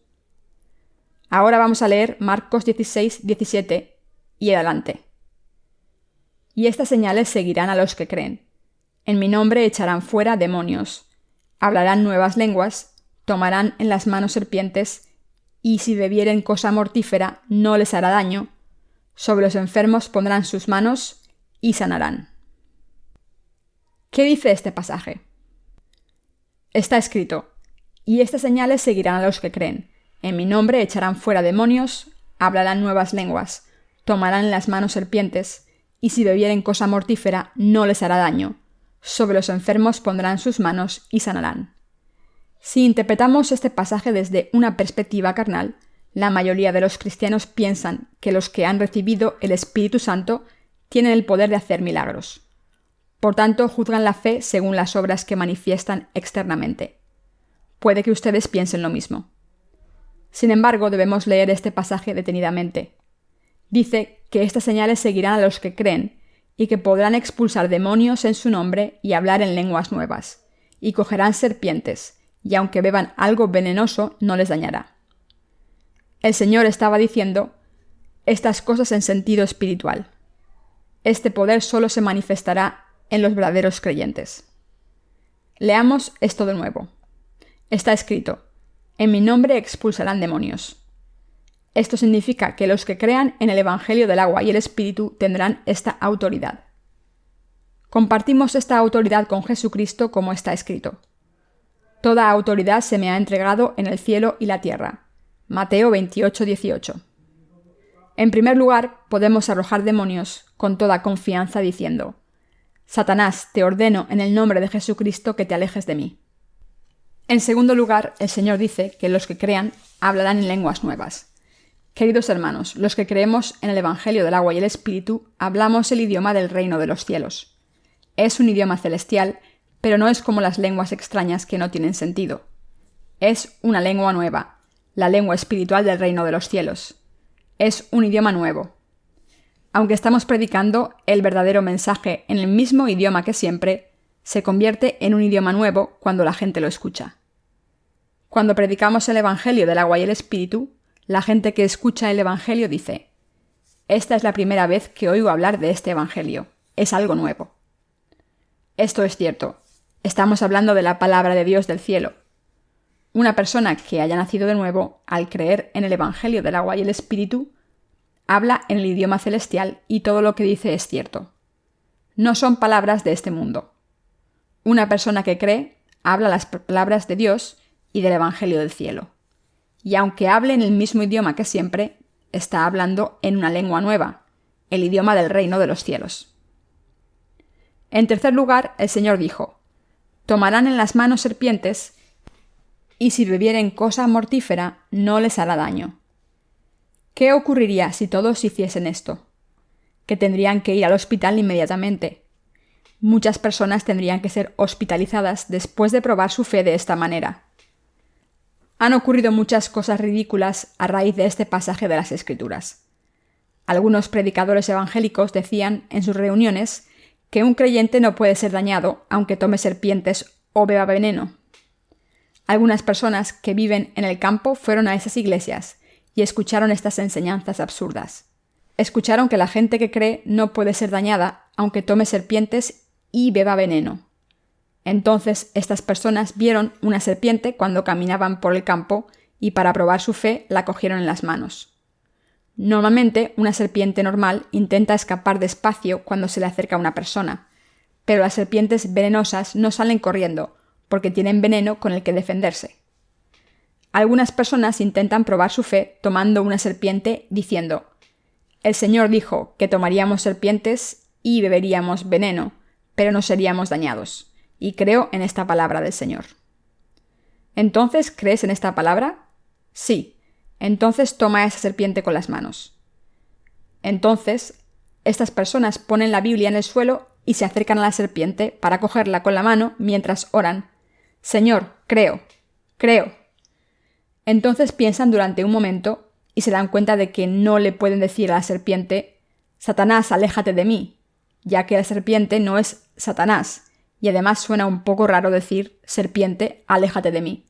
Ahora vamos a leer Marcos 16, 17 y adelante. Y estas señales seguirán a los que creen. En mi nombre echarán fuera demonios, hablarán nuevas lenguas, tomarán en las manos serpientes, y si bebieren cosa mortífera no les hará daño. Sobre los enfermos pondrán sus manos y sanarán. ¿Qué dice este pasaje? Está escrito: y estas señales seguirán a los que creen. En mi nombre echarán fuera demonios, hablarán nuevas lenguas, tomarán en las manos serpientes, y si bebieren cosa mortífera no les hará daño. Sobre los enfermos pondrán sus manos y sanarán. Si interpretamos este pasaje desde una perspectiva carnal, la mayoría de los cristianos piensan que los que han recibido el Espíritu Santo tienen el poder de hacer milagros. Por tanto, juzgan la fe según las obras que manifiestan externamente. Puede que ustedes piensen lo mismo. Sin embargo, debemos leer este pasaje detenidamente. Dice que estas señales seguirán a los que creen y que podrán expulsar demonios en su nombre y hablar en lenguas nuevas, y cogerán serpientes, y aunque beban algo venenoso no les dañará. El Señor estaba diciendo estas cosas en sentido espiritual. Este poder solo se manifestará en los verdaderos creyentes. Leamos esto de nuevo. Está escrito: en mi nombre expulsarán demonios. Esto significa que los que crean en el Evangelio del agua y el Espíritu tendrán esta autoridad. Compartimos esta autoridad con Jesucristo como está escrito: toda autoridad se me ha entregado en el cielo y la tierra. Mateo 28, 18. En primer lugar, podemos arrojar demonios con toda confianza diciendo: Satanás, te ordeno en el nombre de Jesucristo que te alejes de mí. En segundo lugar, el Señor dice que los que crean hablarán en lenguas nuevas. Queridos hermanos, los que creemos en el Evangelio del agua y el Espíritu, hablamos el idioma del reino de los cielos. Es un idioma celestial, pero no es como las lenguas extrañas que no tienen sentido. Es una lengua nueva, la lengua espiritual del reino de los cielos. Es un idioma nuevo. Aunque estamos predicando el verdadero mensaje en el mismo idioma que siempre, se convierte en un idioma nuevo cuando la gente lo escucha. Cuando predicamos el Evangelio del agua y el Espíritu, la gente que escucha el Evangelio dice: esta es la primera vez que oigo hablar de este Evangelio. Es algo nuevo. Esto es cierto. Estamos hablando de la palabra de Dios del cielo. Una persona que haya nacido de nuevo, al creer en el Evangelio del agua y el Espíritu, habla en el idioma celestial y todo lo que dice es cierto. No son palabras de este mundo. Una persona que cree habla las palabras de Dios y del Evangelio del cielo. Y aunque hable en el mismo idioma que siempre, está hablando en una lengua nueva, el idioma del reino de los cielos. En tercer lugar, el Señor dijo: tomarán en las manos serpientes, y si bebieren cosa mortífera no les hará daño. ¿Qué ocurriría si todos hiciesen esto? Que tendrían que ir al hospital inmediatamente. Muchas personas tendrían que ser hospitalizadas después de probar su fe de esta manera. Han ocurrido muchas cosas ridículas a raíz de este pasaje de las Escrituras. Algunos predicadores evangélicos decían en sus reuniones que un creyente no puede ser dañado aunque tome serpientes o beba veneno. Algunas personas que viven en el campo fueron a esas iglesias y escucharon estas enseñanzas absurdas. Escucharon que la gente que cree no puede ser dañada aunque tome serpientes y beba veneno. Entonces estas personas vieron una serpiente cuando caminaban por el campo y para probar su fe la cogieron en las manos. Normalmente una serpiente normal intenta escapar despacio cuando se le acerca a una persona, pero las serpientes venenosas no salen corriendo porque tienen veneno con el que defenderse. Algunas personas intentan probar su fe tomando una serpiente diciendo: el Señor dijo que tomaríamos serpientes y beberíamos veneno, pero no seríamos dañados, y creo en esta palabra del Señor. ¿Entonces crees en esta palabra? Sí. Entonces toma esa serpiente con las manos. Entonces, estas personas ponen la Biblia en el suelo y se acercan a la serpiente para cogerla con la mano mientras oran: Señor, creo. Entonces piensan durante un momento y se dan cuenta de que no le pueden decir a la serpiente: Satanás, aléjate de mí, ya que la serpiente no es Satanás, y además suena un poco raro decir serpiente, aléjate de mí.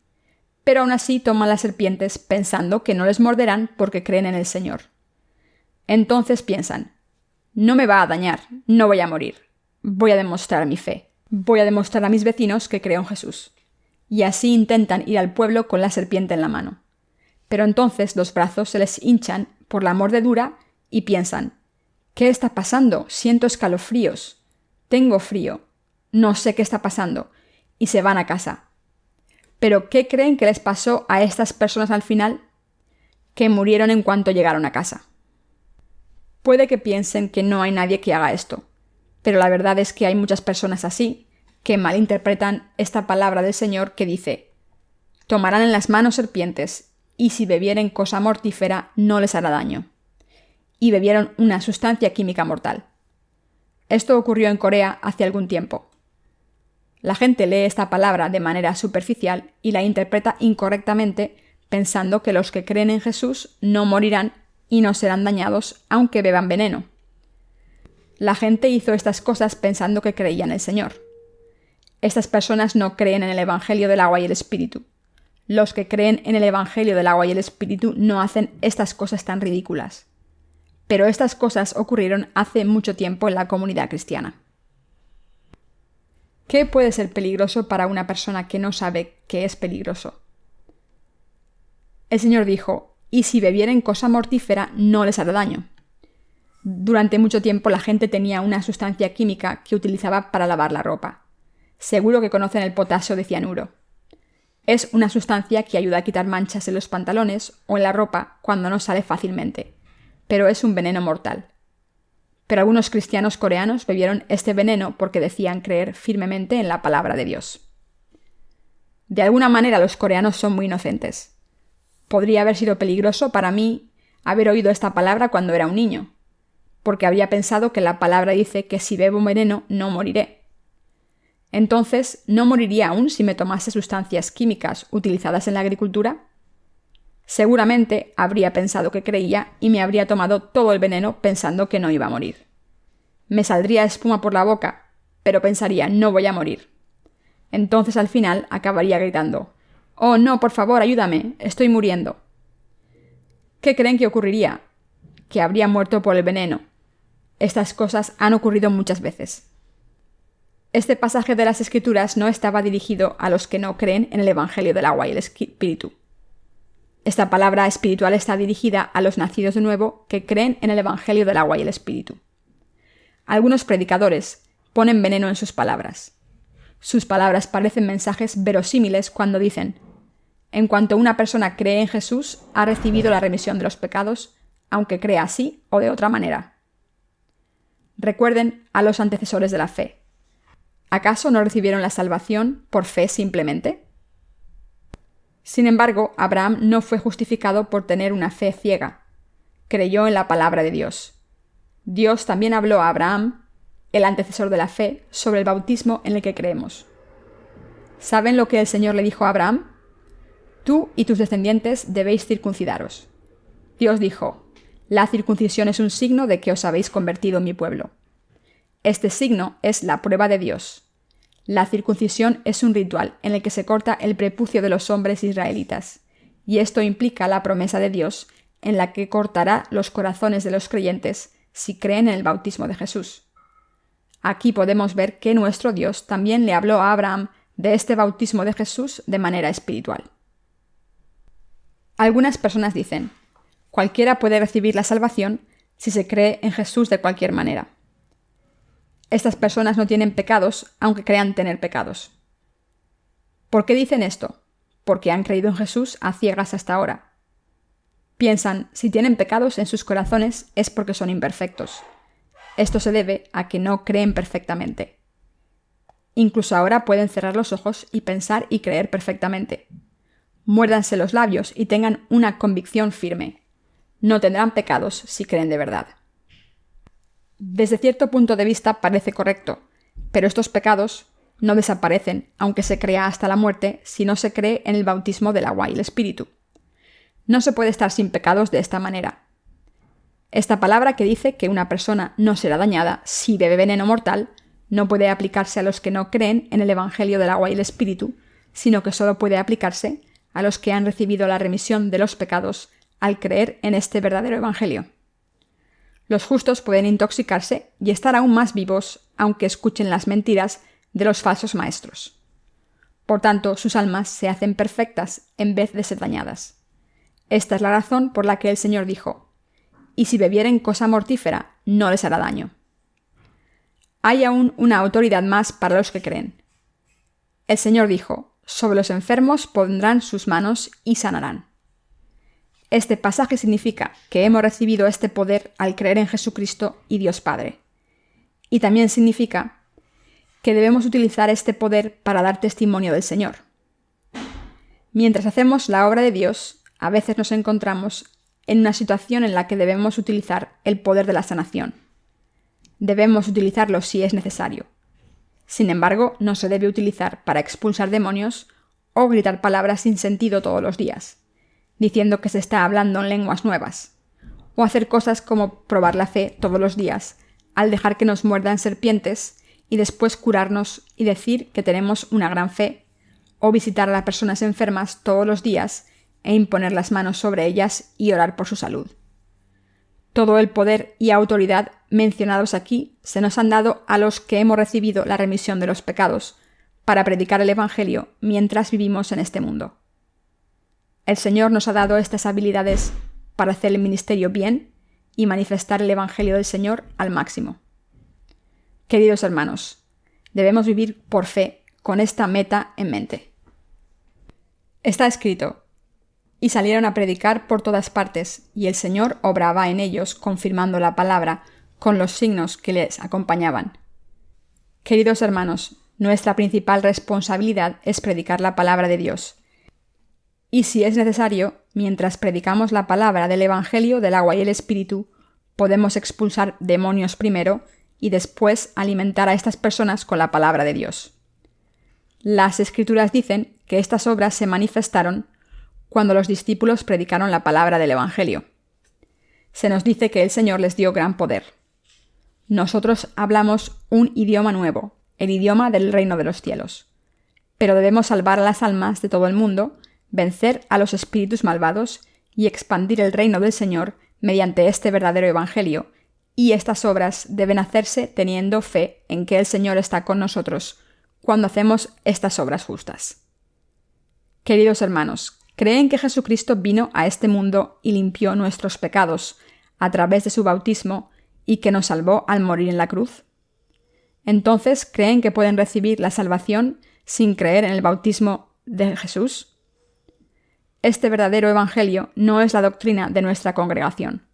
Pero aún así toman las serpientes pensando que no les morderán porque creen en el Señor. Entonces piensan, no me va a dañar, no voy a morir, voy a demostrar mi fe, voy a demostrar a mis vecinos que creo en Jesús. Y así intentan ir al pueblo con la serpiente en la mano. Pero entonces los brazos se les hinchan por la mordedura y piensan, ¿qué está pasando? Siento escalofríos, tengo frío, no sé qué está pasando, y se van a casa. ¿Pero qué creen que les pasó a estas personas al final? Que murieron en cuanto llegaron a casa. Puede que piensen que no hay nadie que haga esto, pero la verdad es que hay muchas personas así, que malinterpretan esta palabra del Señor que dice, tomarán en las manos serpientes, y si bebieren cosa mortífera no les hará daño. Y bebieron una sustancia química mortal. Esto ocurrió en Corea hace algún tiempo. La gente lee esta palabra de manera superficial y la interpreta incorrectamente, pensando que los que creen en Jesús no morirán y no serán dañados aunque beban veneno. La gente hizo estas cosas pensando que creían en el Señor. Estas personas no creen en el Evangelio del agua y el Espíritu. Los que creen en el Evangelio del agua y el Espíritu no hacen estas cosas tan ridículas. Pero estas cosas ocurrieron hace mucho tiempo en la comunidad cristiana. ¿Qué puede ser peligroso para una persona que no sabe qué es peligroso? El Señor dijo, y si bebieren cosa mortífera no les hará daño. Durante mucho tiempo la gente tenía una sustancia química que utilizaba para lavar la ropa. Seguro que conocen el potasio de cianuro. Es una sustancia que ayuda a quitar manchas en los pantalones o en la ropa cuando no sale fácilmente, pero es un veneno mortal. Pero algunos cristianos coreanos bebieron este veneno porque decían creer firmemente en la palabra de Dios. De alguna manera los coreanos son muy inocentes. Podría haber sido peligroso para mí haber oído esta palabra cuando era un niño, porque habría pensado que la palabra dice que si bebo veneno no moriré. Entonces, ¿no moriría aún si me tomase sustancias químicas utilizadas en la agricultura? Seguramente habría pensado que creía y me habría tomado todo el veneno pensando que no iba a morir. Me saldría espuma por la boca, pero pensaría, no voy a morir. Entonces al final acabaría gritando, «Oh, no, por favor, ayúdame, estoy muriendo». ¿Qué creen que ocurriría? Que habría muerto por el veneno. Estas cosas han ocurrido muchas veces. Este pasaje de las Escrituras no estaba dirigido a los que no creen en el Evangelio del agua y el Espíritu. Esta palabra espiritual está dirigida a los nacidos de nuevo que creen en el Evangelio del agua y el Espíritu. Algunos predicadores ponen veneno en sus palabras. Sus palabras parecen mensajes verosímiles cuando dicen, en cuanto una persona cree en Jesús, ha recibido la remisión de los pecados, aunque crea así o de otra manera. Recuerden a los antecesores de la fe. ¿Acaso no recibieron la salvación por fe simplemente? Sin embargo, Abraham no fue justificado por tener una fe ciega. Creyó en la palabra de Dios. Dios también habló a Abraham, el antecesor de la fe, sobre el bautismo en el que creemos. ¿Saben lo que el Señor le dijo a Abraham? Tú y tus descendientes debéis circuncidaros. Dios dijo, la circuncisión es un signo de que os habéis convertido en mi pueblo. Este signo es la prueba de Dios. La circuncisión es un ritual en el que se corta el prepucio de los hombres israelitas, y esto implica la promesa de Dios en la que cortará los corazones de los creyentes si creen en el bautismo de Jesús. Aquí podemos ver que nuestro Dios también le habló a Abraham de este bautismo de Jesús de manera espiritual. Algunas personas dicen, cualquiera puede recibir la salvación si se cree en Jesús de cualquier manera. Estas personas no tienen pecados, aunque crean tener pecados. ¿Por qué dicen esto? Porque han creído en Jesús a ciegas hasta ahora. Piensan, si tienen pecados en sus corazones es porque son imperfectos. Esto se debe a que no creen perfectamente. Incluso ahora pueden cerrar los ojos y pensar y creer perfectamente. Muérdanse los labios y tengan una convicción firme. No tendrán pecados si creen de verdad. Desde cierto punto de vista parece correcto, pero estos pecados no desaparecen, aunque se crea hasta la muerte, si no se cree en el bautismo del agua y el Espíritu. No se puede estar sin pecados de esta manera. Esta palabra que dice que una persona no será dañada si bebe veneno mortal no puede aplicarse a los que no creen en el Evangelio del agua y el Espíritu, sino que solo puede aplicarse a los que han recibido la remisión de los pecados al creer en este verdadero Evangelio. Los justos pueden intoxicarse y estar aún más vivos aunque escuchen las mentiras de los falsos maestros. Por tanto, sus almas se hacen perfectas en vez de ser dañadas. Esta es la razón por la que el Señor dijo: «Y si bebieren cosa mortífera, no les hará daño». Hay aún una autoridad más para los que creen. El Señor dijo: «Sobre los enfermos pondrán sus manos y sanarán». Este pasaje significa que hemos recibido este poder al creer en Jesucristo y Dios Padre. Y también significa que debemos utilizar este poder para dar testimonio del Señor. Mientras hacemos la obra de Dios, a veces nos encontramos en una situación en la que debemos utilizar el poder de la sanación. Debemos utilizarlo si es necesario. Sin embargo, no se debe utilizar para expulsar demonios o gritar palabras sin sentido todos los días, diciendo que se está hablando en lenguas nuevas, o hacer cosas como probar la fe todos los días, al dejar que nos muerdan serpientes y después curarnos y decir que tenemos una gran fe, o visitar a las personas enfermas todos los días e imponer las manos sobre ellas y orar por su salud. Todo el poder y autoridad mencionados aquí se nos han dado a los que hemos recibido la remisión de los pecados, para predicar el Evangelio mientras vivimos en este mundo. El Señor nos ha dado estas habilidades para hacer el ministerio bien y manifestar el Evangelio del Señor al máximo. Queridos hermanos, debemos vivir por fe con esta meta en mente. Está escrito: «Y salieron a predicar por todas partes, y el Señor obraba en ellos, confirmando la palabra con los signos que les acompañaban». Queridos hermanos, nuestra principal responsabilidad es predicar la palabra de Dios. Y si es necesario, mientras predicamos la palabra del Evangelio del agua y el Espíritu, podemos expulsar demonios primero y después alimentar a estas personas con la palabra de Dios. Las Escrituras dicen que estas obras se manifestaron cuando los discípulos predicaron la palabra del Evangelio. Se nos dice que el Señor les dio gran poder. Nosotros hablamos un idioma nuevo, el idioma del reino de los cielos. Pero debemos salvar a las almas de todo el mundo, vencer a los espíritus malvados y expandir el reino del Señor mediante este verdadero Evangelio, y estas obras deben hacerse teniendo fe en que el Señor está con nosotros cuando hacemos estas obras justas. Queridos hermanos, ¿creen que Jesucristo vino a este mundo y limpió nuestros pecados a través de su bautismo y que nos salvó al morir en la cruz? Entonces, ¿creen que pueden recibir la salvación sin creer en el bautismo de Jesús? Este verdadero Evangelio no es la doctrina de nuestra congregación.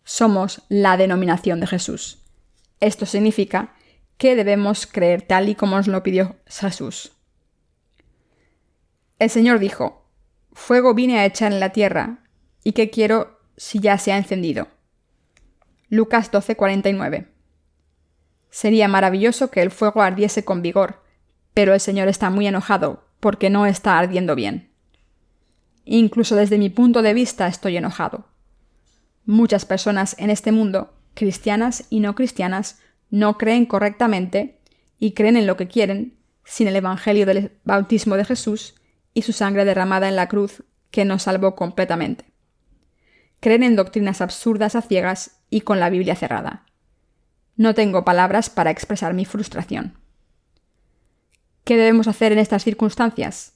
Somos la denominación de Jesús. Esto significa que debemos creer tal y como nos lo pidió Jesús. El Señor dijo: «Fuego vine a echar en la tierra, ¿y qué quiero si ya se ha encendido?» Lucas 12:49. Sería maravilloso que el fuego ardiese con vigor, pero el Señor está muy enojado porque no está ardiendo bien. Incluso desde mi punto de vista estoy enojado. Muchas personas en este mundo, cristianas y no cristianas, no creen correctamente y creen en lo que quieren, sin el Evangelio del bautismo de Jesús y su sangre derramada en la cruz que nos salvó completamente. Creen en doctrinas absurdas a ciegas y con la Biblia cerrada. No tengo palabras para expresar mi frustración. ¿Qué debemos hacer en estas circunstancias?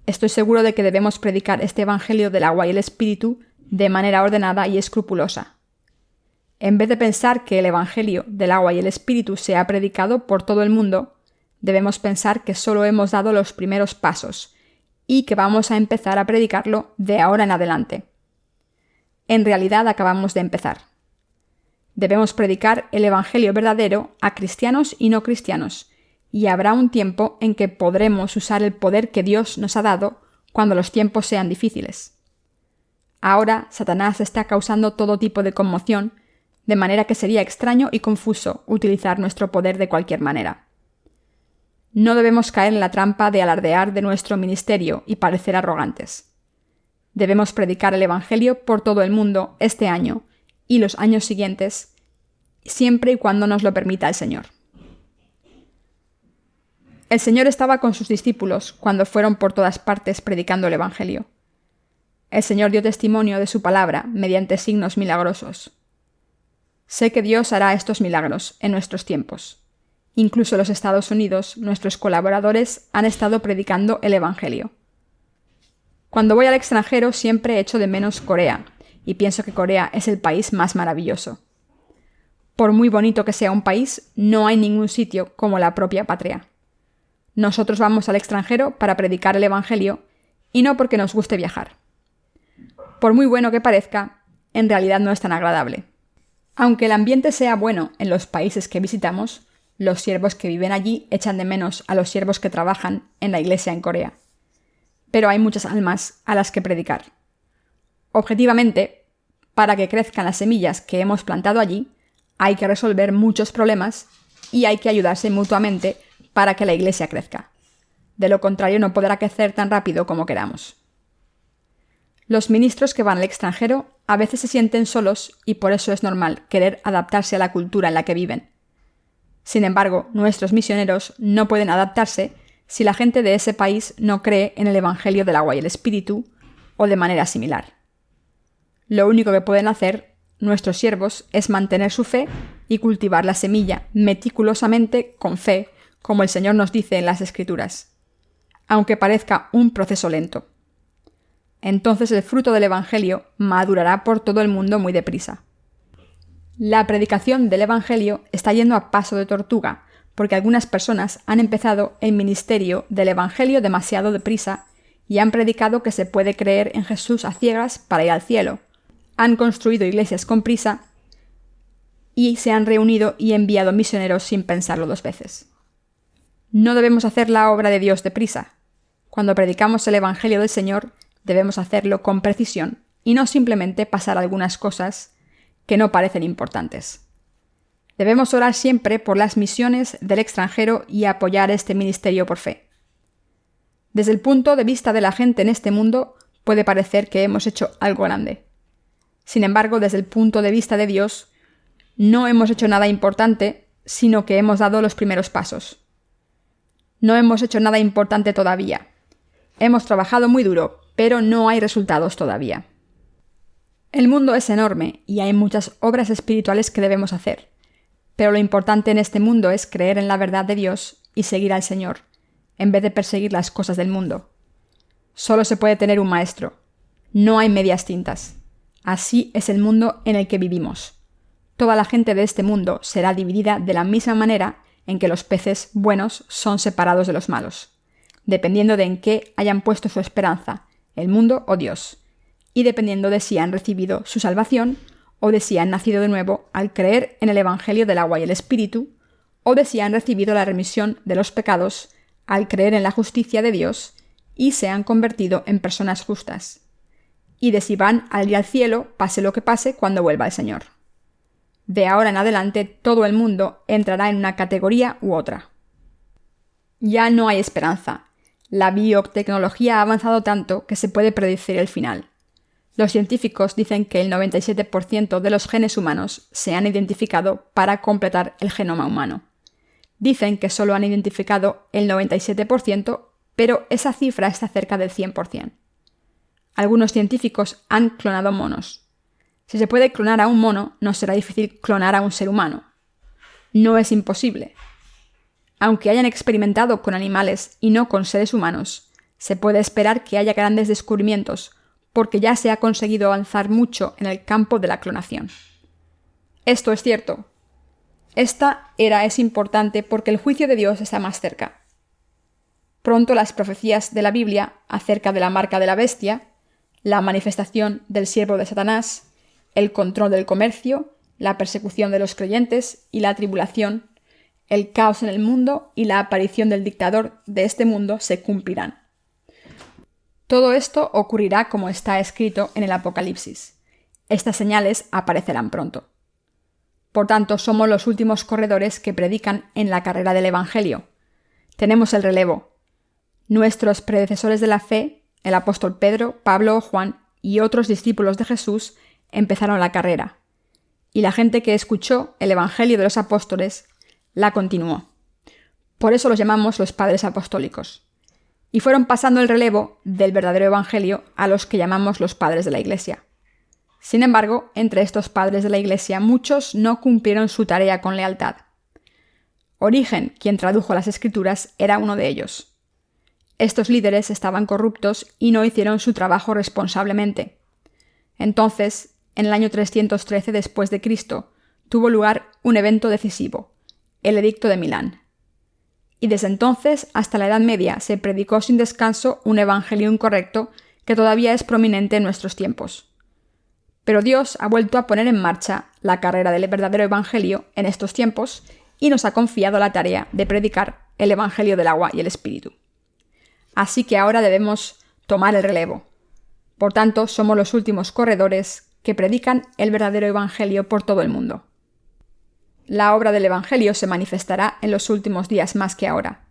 Estoy seguro de que debemos predicar este Evangelio del agua y el Espíritu de manera ordenada y escrupulosa. En vez de pensar que el Evangelio del agua y el Espíritu se ha predicado por todo el mundo, debemos pensar que solo hemos dado los primeros pasos y que vamos a empezar a predicarlo de ahora en adelante. En realidad acabamos de empezar. Debemos predicar el Evangelio verdadero a cristianos y no cristianos, y habrá un tiempo en que podremos usar el poder que Dios nos ha dado cuando los tiempos sean difíciles. Ahora Satanás está causando todo tipo de conmoción, de manera que sería extraño y confuso utilizar nuestro poder de cualquier manera. No debemos caer en la trampa de alardear de nuestro ministerio y parecer arrogantes. Debemos predicar el Evangelio por todo el mundo este año y los años siguientes, siempre y cuando nos lo permita el Señor. El Señor estaba con sus discípulos cuando fueron por todas partes predicando el Evangelio. El Señor dio testimonio de su palabra mediante signos milagrosos. Sé que Dios hará estos milagros en nuestros tiempos. Incluso en los Estados Unidos, nuestros colaboradores han estado predicando el Evangelio. Cuando voy al extranjero siempre echo de menos Corea, y pienso que Corea es el país más maravilloso. Por muy bonito que sea un país, no hay ningún sitio como la propia patria. Nosotros vamos al extranjero para predicar el Evangelio, y no porque nos guste viajar. Por muy bueno que parezca, en realidad no es tan agradable. Aunque el ambiente sea bueno en los países que visitamos, los siervos que viven allí echan de menos a los siervos que trabajan en la iglesia en Corea. Pero hay muchas almas a las que predicar. Objetivamente, para que crezcan las semillas que hemos plantado allí, hay que resolver muchos problemas y hay que ayudarse mutuamente para que la iglesia crezca. De lo contrario, no podrá crecer tan rápido como queramos. Los ministros que van al extranjero a veces se sienten solos y por eso es normal querer adaptarse a la cultura en la que viven. Sin embargo, nuestros misioneros no pueden adaptarse si la gente de ese país no cree en el Evangelio del agua y el Espíritu o de manera similar. Lo único que pueden hacer nuestros siervos es mantener su fe y cultivar la semilla meticulosamente con fe, como el Señor nos dice en las Escrituras, aunque parezca un proceso lento. Entonces el fruto del Evangelio madurará por todo el mundo muy deprisa. La predicación del Evangelio está yendo a paso de tortuga, porque algunas personas han empezado el ministerio del Evangelio demasiado deprisa y han predicado que se puede creer en Jesús a ciegas para ir al cielo. Han construido iglesias con prisa y se han reunido y enviado misioneros sin pensarlo dos veces. No debemos hacer la obra de Dios deprisa. Cuando predicamos el Evangelio del Señor, debemos hacerlo con precisión y no simplemente pasar algunas cosas que no parecen importantes. Debemos orar siempre por las misiones del extranjero y apoyar este ministerio por fe. Desde el punto de vista de la gente en este mundo, puede parecer que hemos hecho algo grande. Sin embargo, desde el punto de vista de Dios, no hemos hecho nada importante, sino que hemos dado los primeros pasos. No hemos hecho nada importante todavía. Hemos trabajado muy duro, pero no hay resultados todavía. El mundo es enorme y hay muchas obras espirituales que debemos hacer, pero lo importante en este mundo es creer en la verdad de Dios y seguir al Señor, en vez de perseguir las cosas del mundo. Solo se puede tener un maestro. No hay medias tintas. Así es el mundo en el que vivimos. Toda la gente de este mundo será dividida de la misma manera en que los peces buenos son separados de los malos, dependiendo de en qué hayan puesto su esperanza, el mundo o Dios, y dependiendo de si han recibido su salvación o de si han nacido de nuevo al creer en el Evangelio del agua y el Espíritu, o de si han recibido la remisión de los pecados al creer en la justicia de Dios y se han convertido en personas justas, y de si van al ir al cielo, pase lo que pase, cuando vuelva el Señor. De ahora en adelante todo el mundo entrará en una categoría u otra. Ya no hay esperanza. La biotecnología ha avanzado tanto que se puede predecir el final. Los científicos dicen que el 97% de los genes humanos se han identificado para completar el genoma humano. Dicen que solo han identificado el 97%, pero esa cifra está cerca del 100%. Algunos científicos han clonado monos. Si se puede clonar a un mono, no será difícil clonar a un ser humano. No es imposible. Aunque hayan experimentado con animales y no con seres humanos, se puede esperar que haya grandes descubrimientos, porque ya se ha conseguido avanzar mucho en el campo de la clonación. Esto es cierto. Esta era es importante porque el juicio de Dios está más cerca. Pronto las profecías de la Biblia acerca de la marca de la bestia, la manifestación del siervo de Satanás, el control del comercio, la persecución de los creyentes y la tribulación, el caos en el mundo y la aparición del dictador de este mundo se cumplirán. Todo esto ocurrirá como está escrito en el Apocalipsis. Estas señales aparecerán pronto. Por tanto, somos los últimos corredores que predican en la carrera del Evangelio. Tenemos el relevo. Nuestros predecesores de la fe, el apóstol Pedro, Pablo o Juan y otros discípulos de Jesús, empezaron la carrera. y la gente que escuchó el Evangelio de los apóstoles la continuó. Por eso los llamamos los padres apostólicos. Y fueron pasando el relevo del verdadero Evangelio a los que llamamos los padres de la Iglesia. Sin embargo, entre estos padres de la Iglesia muchos no cumplieron su tarea con lealtad. Origen, quien tradujo las Escrituras, era uno de ellos. Estos líderes estaban corruptos y no hicieron su trabajo responsablemente. Entonces, en el año 313 después de Cristo, tuvo lugar un evento decisivo, el Edicto de Milán. Y desde entonces hasta la Edad Media se predicó sin descanso un evangelio incorrecto que todavía es prominente en nuestros tiempos. Pero Dios ha vuelto a poner en marcha la carrera del verdadero evangelio en estos tiempos y nos ha confiado la tarea de predicar el evangelio del agua y el espíritu. Así que ahora debemos tomar el relevo. Por tanto, somos los últimos corredores que predican el verdadero evangelio por todo el mundo. La obra del evangelio se manifestará en los últimos días más que ahora.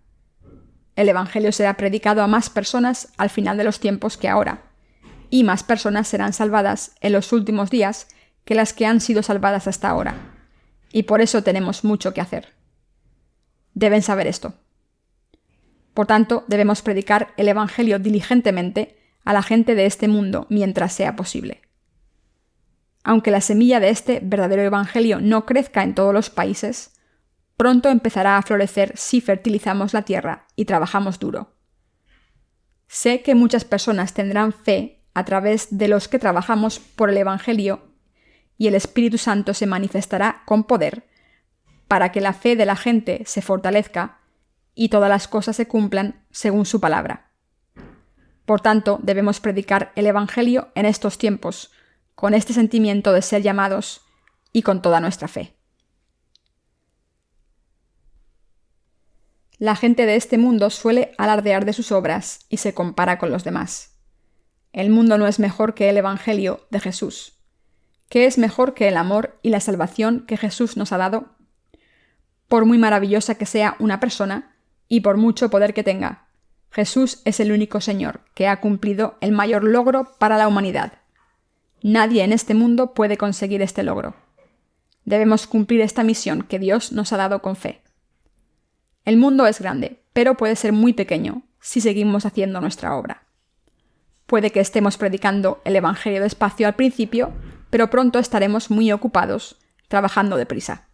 El evangelio será predicado a más personas al final de los tiempos que ahora, y más personas serán salvadas en los últimos días que las que han sido salvadas hasta ahora. Y por eso tenemos mucho que hacer. Deben saber esto. Por tanto, debemos predicar el evangelio diligentemente a la gente de este mundo mientras sea posible. Aunque la semilla de este verdadero evangelio no crezca en todos los países, pronto empezará a florecer si fertilizamos la tierra y trabajamos duro. Sé que muchas personas tendrán fe a través de los que trabajamos por el evangelio y el Espíritu Santo se manifestará con poder para que la fe de la gente se fortalezca y todas las cosas se cumplan según su palabra. Por tanto, debemos predicar el evangelio en estos tiempos, con este sentimiento de ser llamados y con toda nuestra fe. La gente de este mundo suele alardear de sus obras y se compara con los demás. El mundo no es mejor que el evangelio de Jesús. ¿Qué es mejor que el amor y la salvación que Jesús nos ha dado? Por muy maravillosa que sea una persona y por mucho poder que tenga, Jesús es el único Señor que ha cumplido el mayor logro para la humanidad. Nadie en este mundo puede conseguir este logro. Debemos cumplir esta misión que Dios nos ha dado con fe. El mundo es grande, pero puede ser muy pequeño si seguimos haciendo nuestra obra. Puede que estemos predicando el Evangelio despacio al principio, pero pronto estaremos muy ocupados, trabajando deprisa.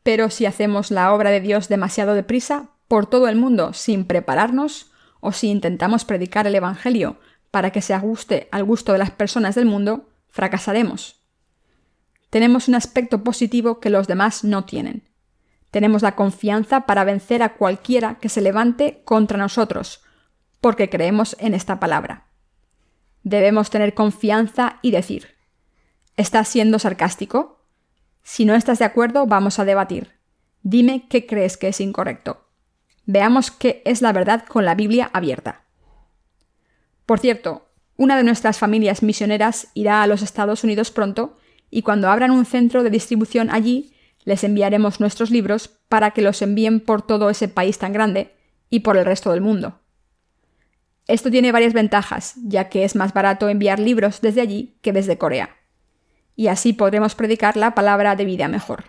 Pero si hacemos la obra de Dios demasiado deprisa, por todo el mundo, sin prepararnos, o si intentamos predicar el Evangelio para que se ajuste al gusto de las personas del mundo, fracasaremos. Tenemos un aspecto positivo que los demás no tienen. Tenemos la confianza para vencer a cualquiera que se levante contra nosotros, porque creemos en esta palabra. Debemos tener confianza y decir: ¿estás siendo sarcástico? Si no estás de acuerdo, vamos a debatir. Dime qué crees que es incorrecto. Veamos qué es la verdad con la Biblia abierta. Por cierto, una de nuestras familias misioneras irá a los Estados Unidos pronto y cuando abran un centro de distribución allí, les enviaremos nuestros libros para que los envíen por todo ese país tan grande y por el resto del mundo. Esto tiene varias ventajas, ya que es más barato enviar libros desde allí que desde Corea. Y así podremos predicar la palabra de vida mejor.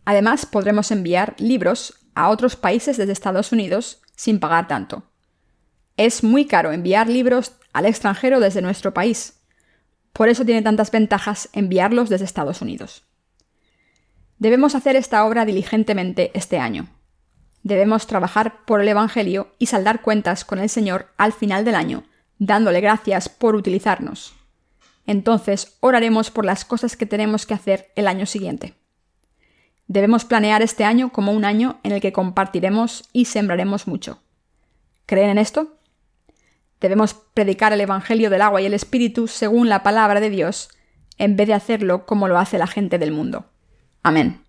Además, podremos enviar libros a otros países desde Estados Unidos sin pagar tanto. Es muy caro enviar libros al extranjero desde nuestro país. Por eso tiene tantas ventajas enviarlos desde Estados Unidos. Debemos hacer esta obra diligentemente este año. Debemos trabajar por el Evangelio y saldar cuentas con el Señor al final del año, dándole gracias por utilizarnos. Entonces oraremos por las cosas que tenemos que hacer el año siguiente. Debemos planear este año como un año en el que compartiremos y sembraremos mucho. ¿Creen en esto? Debemos predicar el Evangelio del agua y el Espíritu según la palabra de Dios, en vez de hacerlo como lo hace la gente del mundo. Amén.